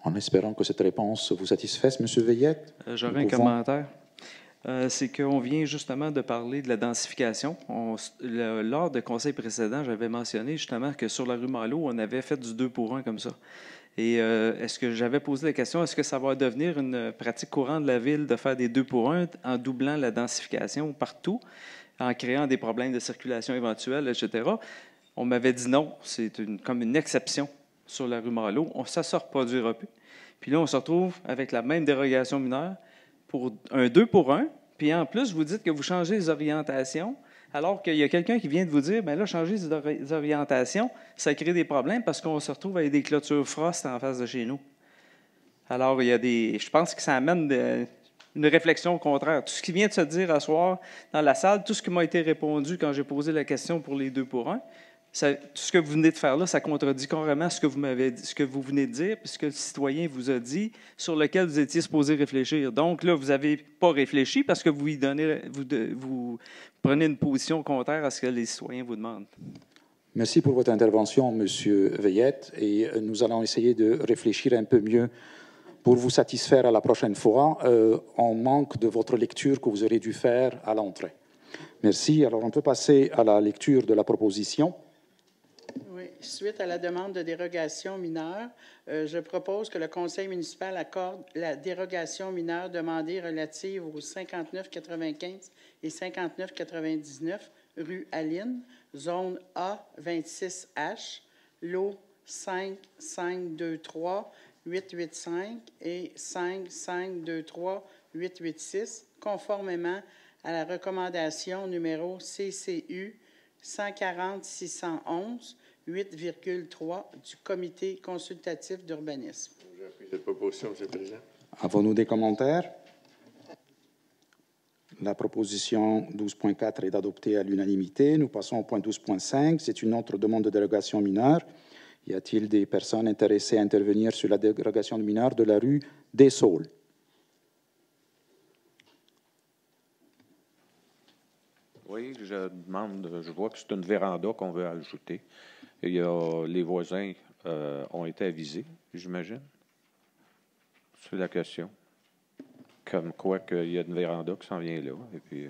En espérant que cette réponse vous satisfasse, M. Veillette. J'aurais un commentaire. C'est qu'on vient justement de parler de la densification. Lors de conseil précédent, j'avais mentionné justement que sur la rue Malo, on avait fait du 2 pour 1 comme ça. Et est-ce que j'avais posé la question, est-ce que ça va devenir une pratique courante de la Ville de faire des 2 pour 1 en doublant la densification partout, en créant des problèmes de circulation éventuels, etc.? On m'avait dit non, c'est comme une exception sur la rue Malo. Ça ne se reproduira plus. Puis là, on se retrouve avec la même dérogation mineure pour un 2 pour 1. Puis en plus, vous dites que vous changez les orientations, alors qu'il y a quelqu'un qui vient de vous dire, bien là, changer les orientations, ça crée des problèmes parce qu'on se retrouve avec des clôtures frost en face de chez nous. Alors, je pense que ça amène une réflexion au contraire. Tout ce qui vient de se dire à soir dans la salle, tout ce qui m'a été répondu quand j'ai posé la question pour les 2 pour 1, tout ce que vous venez de faire là, ça contredit carrément ce que vous venez de dire, puis ce que le citoyen vous a dit, sur lequel vous étiez supposé réfléchir. Donc là, vous n'avez pas réfléchi parce que vous prenez une position contraire à ce que les citoyens vous demandent. Merci pour votre intervention, M. Veillette, et nous allons essayer de réfléchir un peu mieux pour vous satisfaire à la prochaine fois, en manque de votre lecture que vous aurez dû faire à l'entrée. Merci. Alors, on peut passer à la lecture de la proposition. Oui. Suite à la demande de dérogation mineure, je propose que le conseil municipal accorde la dérogation mineure demandée relative aux 5995 et 5999 rue Aline, zone A26H, lot 5523-885 et 5523-886, conformément à la recommandation numéro CCU 140-611, 8,3 du Comité consultatif d'urbanisme. J'appuie cette proposition, M. le Président. Avons-nous des commentaires? La proposition 12.4 est adoptée à l'unanimité. Nous passons au point 12.5. C'est une autre demande de dérogation mineure. Y a-t-il des personnes intéressées à intervenir sur la dérogation mineure de la rue des Saules? Oui, je vois que c'est une véranda qu'on veut ajouter. Et les voisins ont été avisés, j'imagine. C'est la question. Comme quoi qu'il y a une véranda qui s'en vient là. Et puis,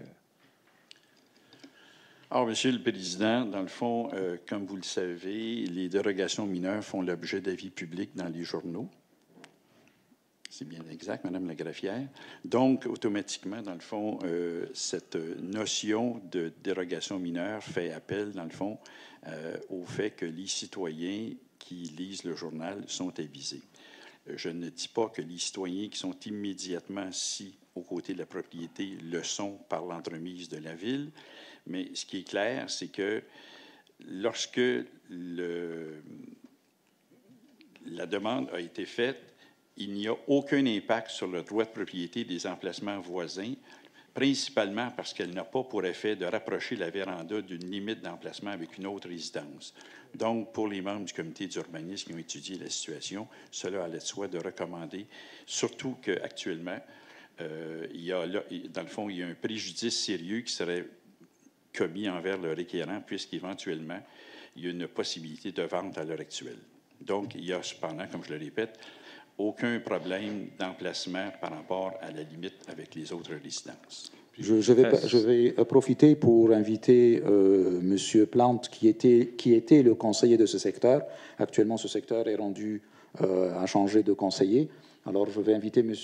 Alors, Monsieur le Président, dans le fond, comme vous le savez, les dérogations mineures font l'objet d'avis publics dans les journaux. C'est bien exact, Madame la greffière. Donc, automatiquement, dans le fond, cette notion de dérogation mineure fait appel, dans le fond, au fait que les citoyens qui lisent le journal sont avisés. Je ne dis pas que les citoyens qui sont immédiatement assis aux côtés de la propriété le sont par l'entremise de la Ville, mais ce qui est clair, c'est que lorsque la demande a été faite, il n'y a aucun impact sur le droit de propriété des emplacements voisins, principalement parce qu'elle n'a pas pour effet de rapprocher la véranda d'une limite d'emplacement avec une autre résidence. Donc, pour les membres du comité d'urbanisme qui ont étudié la situation, cela allait de soi de recommander, surtout qu'actuellement, dans le fond, il y a un préjudice sérieux qui serait commis envers le requérant, puisqu'éventuellement, il y a une possibilité de vente à l'heure actuelle. Donc, il y a cependant, comme je le répète, aucun problème d'emplacement par rapport à la limite avec les autres résidences. Je vais profiter pour inviter M. Plante, qui était le conseiller de ce secteur. Actuellement, ce secteur est rendu à changer de conseiller. Alors, je vais inviter M.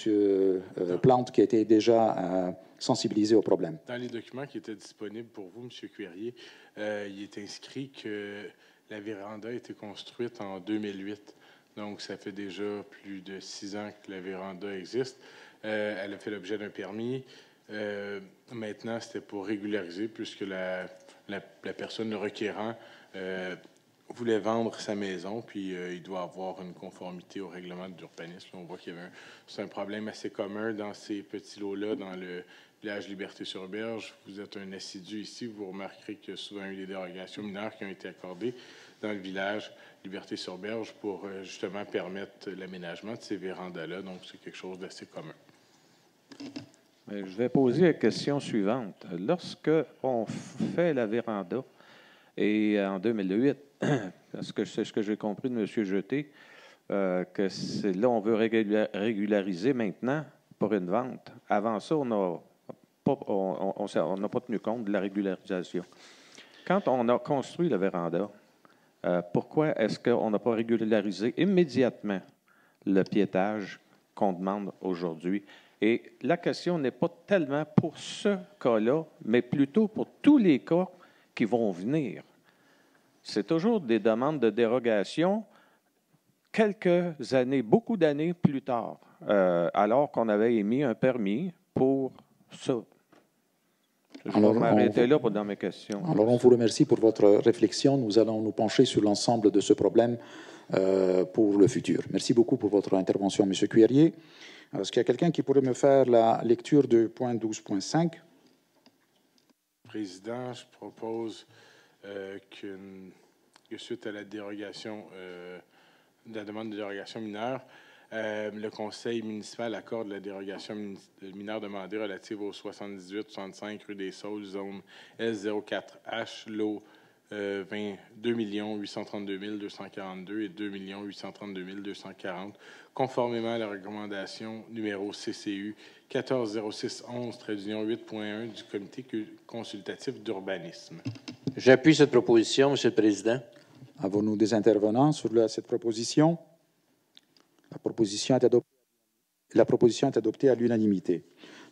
Plante, qui était déjà sensibilisé au problème. Dans les documents qui étaient disponibles pour vous, M. Cuérier, il est inscrit que la véranda a été construite en 2008. Donc, ça fait déjà plus de 6 ans que la véranda existe. Elle a fait l'objet d'un permis. Maintenant, c'était pour régulariser, puisque la personne, le requérant, voulait vendre sa maison, puis il doit avoir une conformité au règlement d'urbanisme. On voit qu'il y avait c'est un problème assez commun dans ces petits lots-là, dans le village Liberté-sur-Berge. Vous êtes un assidu ici, vous remarquerez qu'il y a souvent eu des dérogations mineures qui ont été accordées dans le village Liberté-sur-Berge pour justement permettre l'aménagement de ces vérandas-là. Donc, c'est quelque chose d'assez commun. Je vais poser la question suivante. Lorsque on fait la véranda, et en 2008, parce que c'est ce que j'ai compris de M. Jeté, que là, on veut régulariser maintenant pour une vente. Avant ça, on n'a pas tenu compte de la régularisation. Quand on a construit la véranda, pourquoi est-ce qu'on n'a pas régularisé immédiatement le piétage qu'on demande aujourd'hui? Et la question n'est pas tellement pour ce cas-là, mais plutôt pour tous les cas qui vont venir. C'est toujours des demandes de dérogation quelques années, beaucoup d'années plus tard, alors qu'on avait émis un permis pour ça. Je vais m'arrêter là dans mes questions. Alors, on vous remercie pour votre réflexion. Nous allons nous pencher sur l'ensemble de ce problème pour le futur. Merci beaucoup pour votre intervention, M. Cuérier. Est-ce qu'il y a quelqu'un qui pourrait me faire la lecture du point 12.5? Président, je propose que suite à la dérogation, de la demande de dérogation mineure, le conseil municipal accorde la dérogation mineure demandée relative au 78-65 rue des Saules, zone S04H, lot 2 832 242 et 2 832 240, conformément à la recommandation numéro CCU 140611-8.1 du Comité consultatif d'urbanisme. J'appuie cette proposition, M. le Président. Avons-nous des intervenants sur cette proposition? La proposition est adoptée à l'unanimité.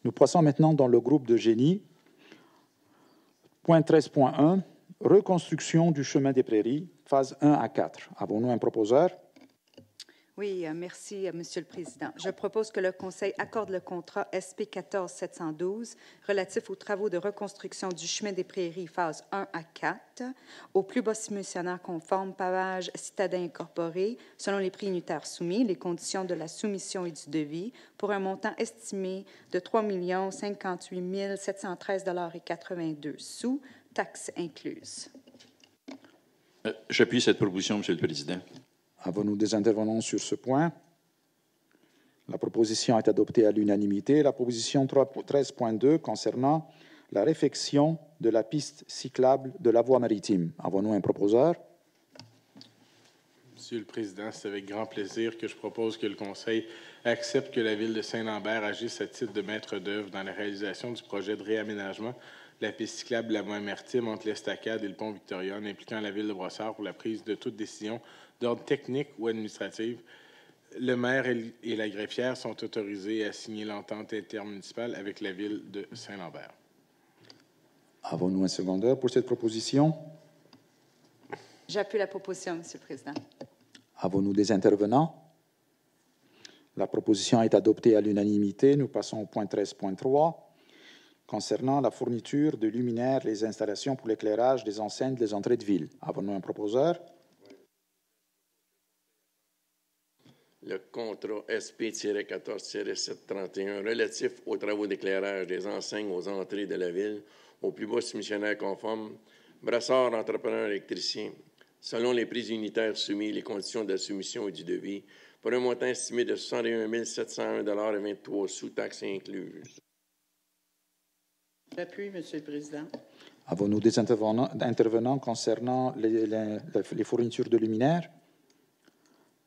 Nous passons maintenant dans le groupe de génie. Point 13.1, reconstruction du chemin des prairies, phase 1 à 4. Avons-nous un proposeur? Oui, merci, Monsieur le Président. Je propose que le Conseil accorde le contrat SP 14-712 relatif aux travaux de reconstruction du chemin des prairies, phase 1 à 4, au plus bas soumissionnaire conforme, pavage citadin incorporé, selon les prix unitaires soumis, les conditions de la soumission et du devis, pour un montant estimé de 3 058 713,82 $, taxes incluses. J'appuie cette proposition, Monsieur le Président. Avons-nous des intervenants sur ce point? La proposition est adoptée à l'unanimité. La proposition 13.2 concernant la réfection de la piste cyclable de la voie maritime. Avons-nous un proposeur? Monsieur le Président, c'est avec grand plaisir que je propose que le Conseil accepte que la Ville de Saint-Lambert agisse à titre de maître d'œuvre dans la réalisation du projet de réaménagement de la piste cyclable de la voie maritime entre l'Estacade et le pont Victoria, impliquant la Ville de Brossard pour la prise de toute décision d'ordre technique ou administrative. Le maire et la greffière sont autorisés à signer l'entente intermunicipale avec la Ville de Saint-Lambert. Avons-nous un secondeur pour cette proposition? J'appuie la proposition, Monsieur le Président. Avons-nous des intervenants? La proposition est adoptée à l'unanimité. Nous passons au point 13.3 concernant la fourniture de luminaires, les installations pour l'éclairage des enseignes des entrées de ville. Avons-nous un proposeur? Le contrat SP-14-731 relatif aux travaux d'éclairage des enseignes aux entrées de la ville, au plus bas soumissionnaire conforme, Brassard Entrepreneur électricien, selon les prix unitaires soumis, les conditions de la soumission et du devis, pour un montant estimé de 61 701,23 $, taxes incluses. J'appuie, Monsieur le Président. Avons-nous des intervenants concernant les fournitures de luminaires?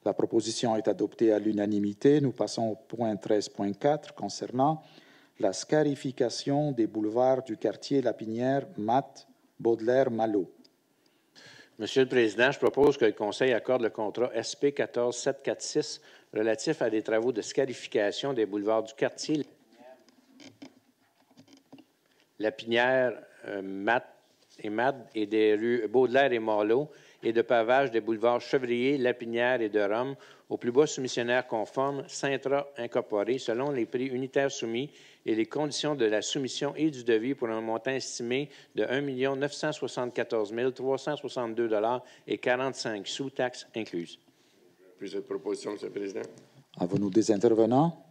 La proposition est adoptée à l'unanimité. Nous passons au point 13.4 concernant la scarification des boulevards du quartier Lapinière, Matt, Baudelaire, Malo. Monsieur le Président, je propose que le Conseil accorde le contrat SP 14-746 relatif à des travaux de scarification des boulevards du quartier Lapinière, Matt et des rues Baudelaire et Malo, et de pavage des boulevards Chevrier, Lapinière et de Rome, au plus bas soumissionnaire conforme, Cintra Incorporé, selon les prix unitaires soumis et les conditions de la soumission et du devis pour un montant estimé de 1 974 362,45 $, taxes incluses. Puis cette proposition, Monsieur le Président. Avons-nous des intervenants?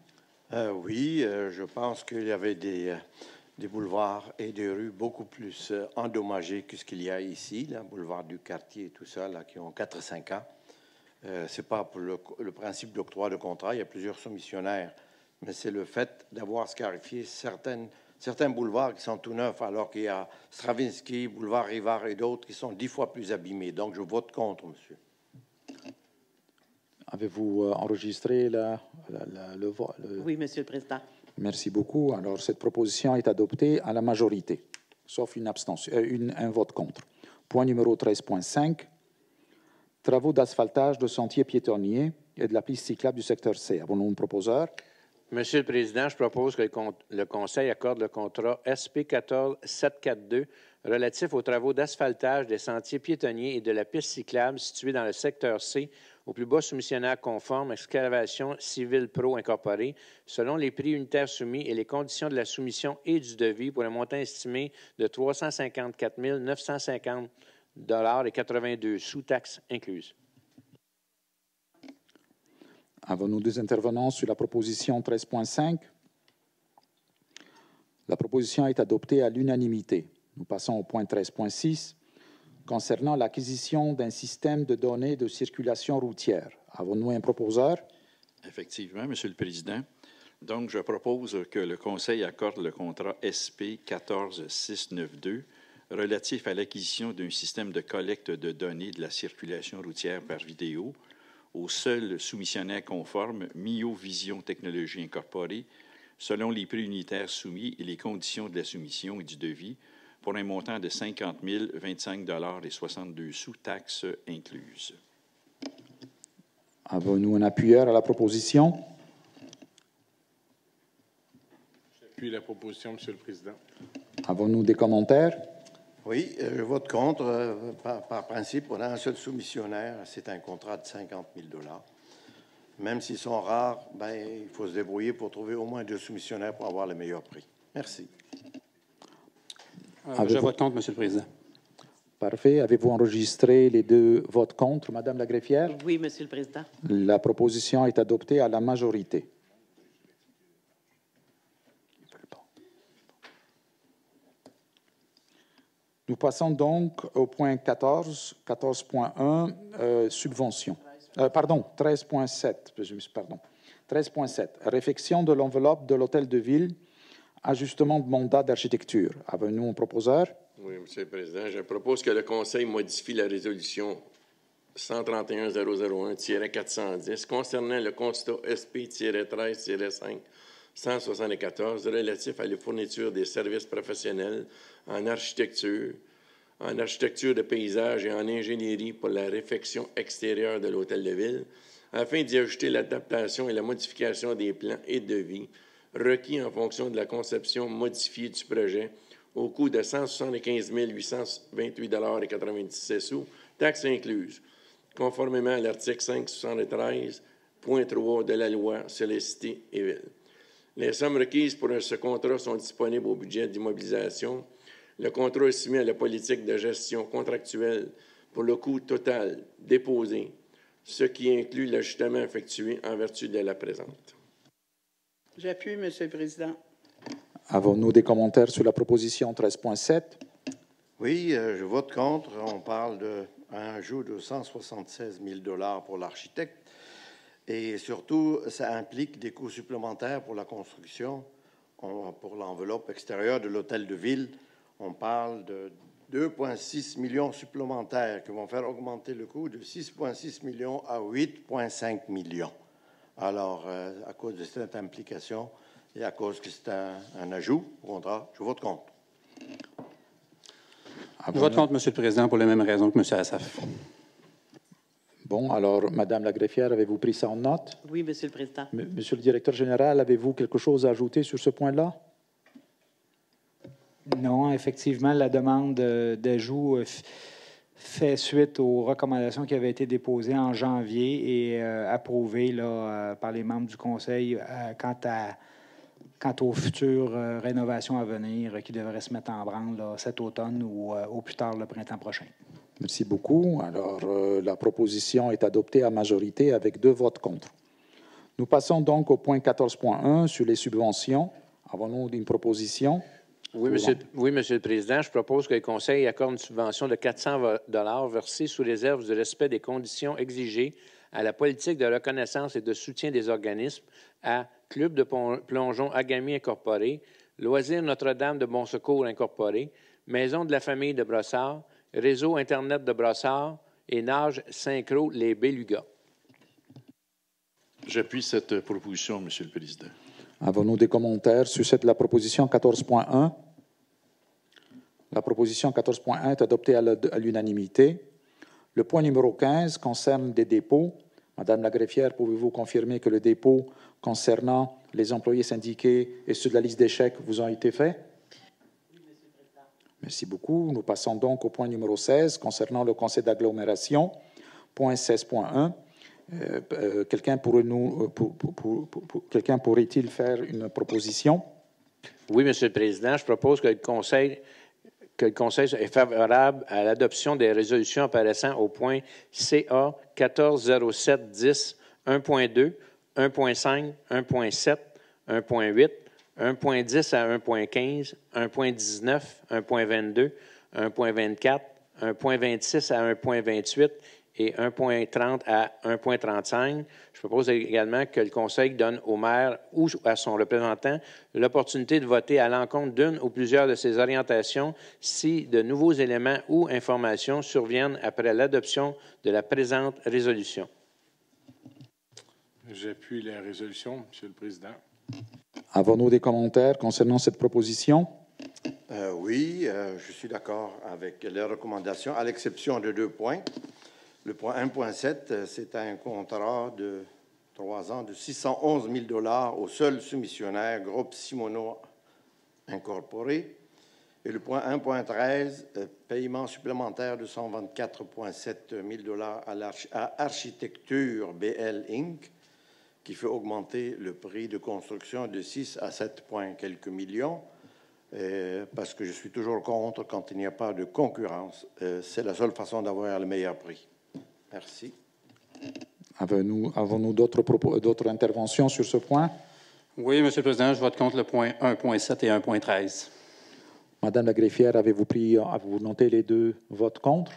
Oui, je pense qu'il y avait des boulevards et des rues beaucoup plus endommagés que ce qu'il y a ici, le boulevard du quartier et tout ça, là, qui ont 4-5 ans. Ce n'est pas pour le principe d'octroi de contrat, il y a plusieurs soumissionnaires, mais c'est le fait d'avoir scarifié certains boulevards qui sont tout neufs, alors qu'il y a Stravinsky, boulevard Rivard et d'autres qui sont 10 fois plus abîmés. Donc, je vote contre, monsieur. Avez-vous enregistré le vote? Oui, Monsieur le Président. Merci beaucoup. Alors, cette proposition est adoptée à la majorité, sauf une abstention, un vote contre. Point numéro 13.5, travaux d'asphaltage de sentiers piétonniers et de la piste cyclable du secteur C. Avons-nous un proposeur? Monsieur le Président, je propose que le Conseil accorde le contrat SP 14-742 relatif aux travaux d'asphaltage des sentiers piétonniers et de la piste cyclable située dans le secteur C, au plus bas soumissionnaire conforme, Excavation Civile Pro Incorporée, selon les prix unitaires soumis et les conditions de la soumission et du devis pour un montant estimé de 354 950,82 $, taxes incluses. Avons-nous des intervenants sur la proposition 13.5? La proposition est adoptée à l'unanimité. Nous passons au point 13.6 concernant l'acquisition d'un système de données de circulation routière. Avons-nous un proposeur? Effectivement, Monsieur le Président. Donc, je propose que le Conseil accorde le contrat SP 14-692 relatif à l'acquisition d'un système de collecte de données de la circulation routière par vidéo au seul soumissionnaire conforme Mio Vision Technologies Incorporée, selon les prix unitaires soumis et les conditions de la soumission et du devis, pour un montant de 50 025 et 62 sous, taxes incluses. Avons-nous un appuyeur à la proposition? J'appuie la proposition, Monsieur le Président. Avons-nous des commentaires? Oui, je vote contre. Par principe, on a un seul soumissionnaire. C'est un contrat de 50 000 $. Même s'ils sont rares, ben, il faut se débrouiller pour trouver au moins 2 soumissionnaires pour avoir le meilleur prix. Merci. Je vote contre, Monsieur le Président. Parfait. Avez-vous enregistré les 2 votes contre, Madame la greffière? Oui, Monsieur le Président. La proposition est adoptée à la majorité. Nous passons donc au point 14, 14.1, subvention. Pardon, 13.7. Pardon. 13.7. Réfection de l'enveloppe de l'Hôtel de Ville, ajustement de mandat d'architecture. Avons-nous un proposeur? Oui, Monsieur le Président. Je propose que le Conseil modifie la résolution 131-001-410 concernant le constat SP-13-5 174 relatif à la fourniture des services professionnels en architecture de paysage et en ingénierie pour la réfection extérieure de l'Hôtel de Ville, afin d'y ajouter l'adaptation et la modification des plans et devis requis en fonction de la conception modifiée du projet au coût de 175 828,97 $, taxes incluses, conformément à l'article 573.3 de la loi sur les cités et villes. Les sommes requises pour ce contrat sont disponibles au budget d'immobilisation. Le contrat est soumis à la politique de gestion contractuelle pour le coût total déposé, ce qui inclut l'ajustement effectué en vertu de la présente. J'appuie, Monsieur le Président. Avons-nous des commentaires sur la proposition 13.7? Oui, je vote contre. On parle d'un ajout de 176 000 $ pour l'architecte. Et surtout, ça implique des coûts supplémentaires pour la construction, pour l'enveloppe extérieure de l'Hôtel de Ville. On parle de 2,6 millions supplémentaires qui vont faire augmenter le coût de 6,6 millions à 8,5 millions. Alors, à cause de cette implication et à cause que c'est un ajout au contrat, je vote contre. Je vote contre, Monsieur le Président, pour les mêmes raisons que M. Assaf. Bon, alors, Madame la greffière, avez-vous pris ça en note? Oui, Monsieur le Président. Monsieur le directeur général, avez-vous quelque chose à ajouter sur ce point-là? Non, effectivement, la demande d'ajout fait suite aux recommandations qui avaient été déposées en janvier et approuvées là, par les membres du Conseil quant aux futures rénovations à venir qui devraient se mettre en branle là, cet automne ou au plus tard le printemps prochain. Merci beaucoup. Alors, la proposition est adoptée à majorité avec 2 votes contre. Nous passons donc au point 14.1 sur les subventions. Avons-nous une proposition? Oui, Monsieur le Président. Je propose que le Conseil accorde une subvention de 400 $ versée sous réserve du respect des conditions exigées à la politique de reconnaissance et de soutien des organismes à Club de plongeon Agami Incorporé, Loisirs Notre-Dame de Bon Secours Incorporé, Maison de la famille de Brossard, Réseau Internet de Brossard et Nage Synchro Les Bélugas. J'appuie cette proposition, Monsieur le Président. Avons-nous des commentaires sur la proposition 14.1? La proposition 14.1 est adoptée à l'unanimité. Le point numéro 15 concerne des dépôts. Madame la greffière, pouvez-vous confirmer que le dépôt concernant les employés syndiqués et ceux de la liste d'échecs vous ont été faits? Oui, Monsieur le Président. Merci beaucoup. Nous passons donc au point numéro 16 concernant le conseil d'agglomération. Point 16.1. Quelqu'un pourrait-il faire une proposition? Oui, Monsieur le Président. Je propose que le Conseil est favorable à l'adoption des résolutions apparaissant au point CA 140710, 1.2, 1.5, 1.7, 1.8, 1.10 à 1.15, 1.19, 1.22, 1.24, 1.26 à 1.28 et 1.30 à 1.35. Je propose également que le Conseil donne au maire ou à son représentant l'opportunité de voter à l'encontre d'une ou plusieurs de ces orientations si de nouveaux éléments ou informations surviennent après l'adoption de la présente résolution. J'appuie la résolution, Monsieur le Président. Avons-nous des commentaires concernant cette proposition? Oui, je suis d'accord avec les recommandations, à l'exception de 2 points. Le point 1.7, c'est un contrat de 3 ans de 611 000 $ au seul soumissionnaire, Groupe Simoneau Incorporé. Et le point 1.13, paiement supplémentaire de 124,7 000 $ à Architecture BL Inc., qui fait augmenter le prix de construction de 6 à 7 points quelques millions, parce que je suis toujours contre quand il n'y a pas de concurrence. C'est la seule façon d'avoir le meilleur prix. Merci. Avons-nous d'autres interventions sur ce point? Oui, Monsieur le Président, je vote contre le point 1.7 et 1.13. Madame la greffière, avez-vous noté les 2 votes contre?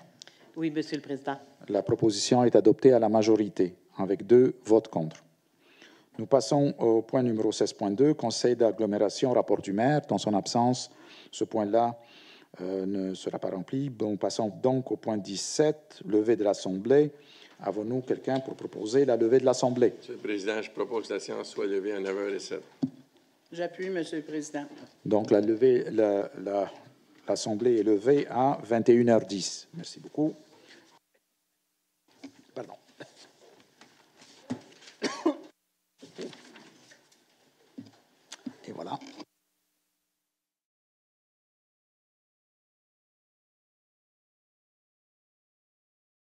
Oui, Monsieur le Président. La proposition est adoptée à la majorité, avec 2 votes contre. Nous passons au point numéro 16.2, Conseil d'agglomération, rapport du maire. Dans son absence, ce point-là ne sera pas rempli. Nous passons donc au point 17, levée de l'Assemblée. Avons-nous quelqu'un pour proposer la levée de l'Assemblée? Monsieur le Président, je propose que la séance soit levée à 9h07. J'appuie, Monsieur le Président. Donc, l'Assemblée est levée à 21h10. Merci beaucoup. Pardon. Et voilà.